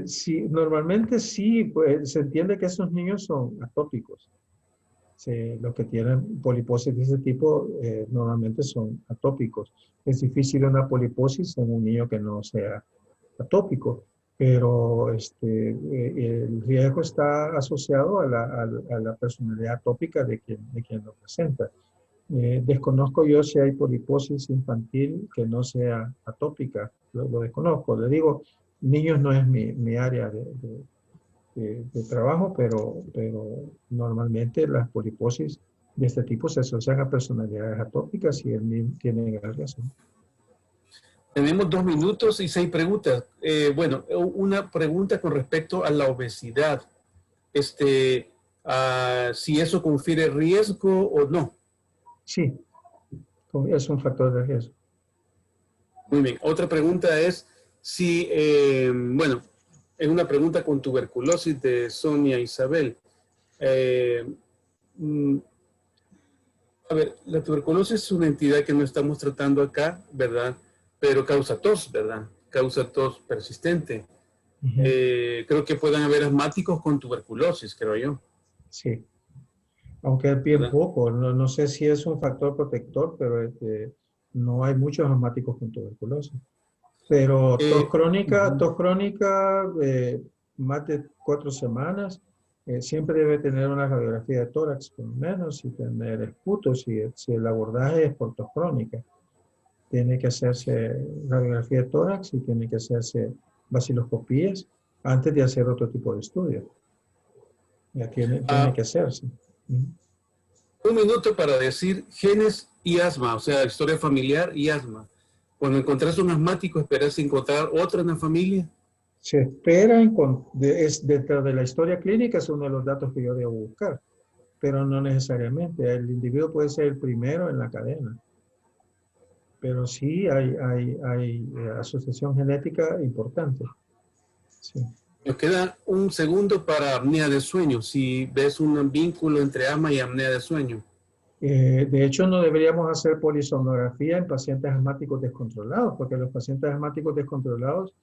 Sí, normalmente sí, pues, se entiende que esos niños son atópicos. Sí, los que tienen poliposis de ese tipo normalmente son atópicos. Es difícil una poliposis en un niño que no sea atópico, pero el riesgo está asociado a la personalidad atópica de quien lo presenta. Desconozco yo si hay poliposis infantil que no sea atópica, lo desconozco. Le digo, niños no es mi área de trabajo, pero normalmente las poliposis de este tipo se asocian a personalidades atópicas y tienen razón. Tenemos 2 minutos y 6 preguntas. Bueno, una pregunta con respecto a la obesidad. Si eso confiere riesgo o no. Sí, es un factor de riesgo. Muy bien. Otra pregunta es si, bueno, es una pregunta con tuberculosis de Sonia Isabel. A ver, la tuberculosis es una entidad que no estamos tratando acá, ¿verdad? Pero causa tos, ¿verdad? Causa tos persistente. Creo que puedan haber asmáticos con tuberculosis, creo yo. Sí, aunque es bien ¿verdad? poco. No sé si es un factor protector, pero no hay muchos asmáticos con tuberculosis. Pero tos crónica, más de 4 semanas, siempre debe tener una radiografía de tórax, por lo menos, y tener esputo, si el abordaje es por tos crónica. Tiene que hacerse radiografía de tórax y tiene que hacerse vaciloscopías antes de hacer otro tipo de estudio. Ya tiene que hacerse. Un minuto para decir genes y asma, o sea, historia familiar y asma. Cuando encontrás un asmático, ¿esperas encontrar otro en la familia? Se espera, dentro de la historia clínica es uno de los datos que yo debo buscar, pero no necesariamente. El individuo puede ser el primero en la cadena, pero sí hay asociación genética importante. Sí. Nos queda un segundo para apnea de sueño, si ves un vínculo entre asma y apnea de sueño. De hecho, no deberíamos hacer polisomnografía en pacientes asmáticos descontrolados, porque los pacientes asmáticos descontrolados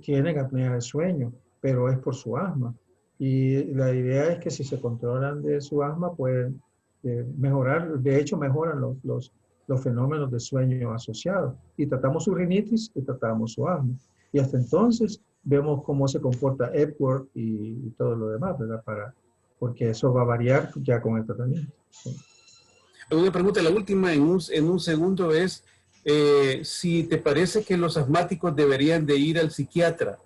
tienen apnea de sueño, pero es por su asma. Y la idea es que si se controlan de su asma, pueden mejorar, de hecho mejoran los fenómenos de sueño asociados. Y tratamos su rinitis y tratamos su asma. Y hasta entonces vemos cómo se comporta Epworth y todo lo demás, ¿verdad? Porque eso va a variar ya con el tratamiento. Sí. Una pregunta, la última en un segundo es si te parece que los asmáticos deberían de ir al psiquiatra.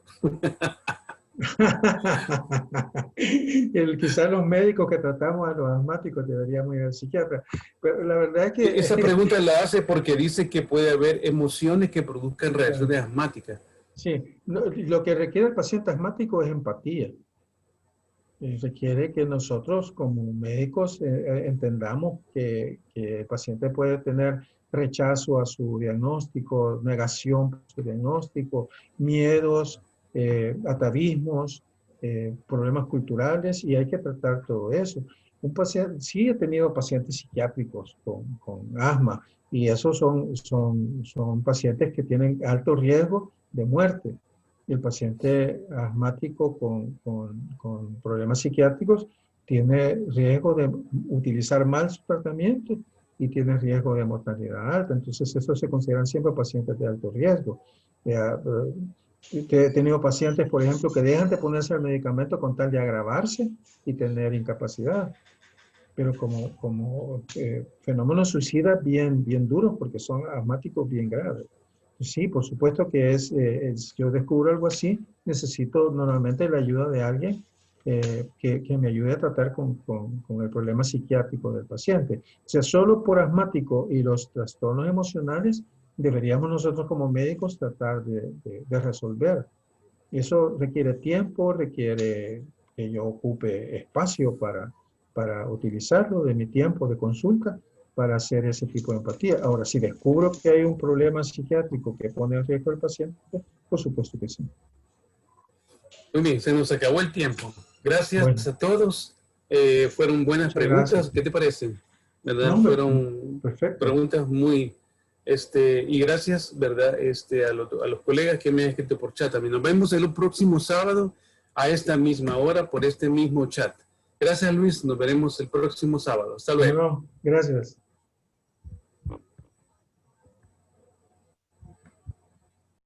Quizás los médicos que tratamos a los asmáticos deberíamos ir al psiquiatra, pero la verdad es que... Esa pregunta la hace porque dice que puede haber emociones que produzcan reacciones asmáticas. Sí, lo que requiere el paciente asmático es empatía. Requiere que nosotros como médicos entendamos que el paciente puede tener rechazo a su diagnóstico, negación a su diagnóstico, miedos, atavismos, problemas culturales, y hay que tratar todo eso. Un paciente, sí he tenido pacientes psiquiátricos con asma, y esos son pacientes que tienen alto riesgo de muerte. El paciente asmático con problemas psiquiátricos tiene riesgo de utilizar mal su tratamiento y tiene riesgo de mortalidad alta. Entonces, eso se consideran siempre pacientes de alto riesgo. He tenido pacientes, por ejemplo, que dejan de ponerse el medicamento con tal de agravarse y tener incapacidad. Pero como fenómenos suicidas bien duros, porque son asmáticos bien graves. Sí, por supuesto que yo descubro algo así, necesito normalmente la ayuda de alguien que me ayude a tratar con el problema psiquiátrico del paciente. O sea, solo por asmático y los trastornos emocionales deberíamos nosotros como médicos tratar de resolver. Eso requiere tiempo, requiere que yo ocupe espacio para utilizarlo de mi tiempo de consulta para hacer ese tipo de empatía. Ahora, si descubro que hay un problema psiquiátrico que pone en riesgo al paciente, por supuesto que sí. Muy bien, se nos acabó el tiempo. Gracias a todos. Fueron buenas preguntas. Gracias. ¿Qué te parecen? ¿Verdad? No, Fueron perfecto. preguntas muy... y gracias, ¿verdad? A los colegas que me han escrito por chat también. Nos vemos el próximo sábado a esta misma hora por este mismo chat. Gracias, Luis. Nos veremos el próximo sábado. Hasta luego. Bueno, gracias.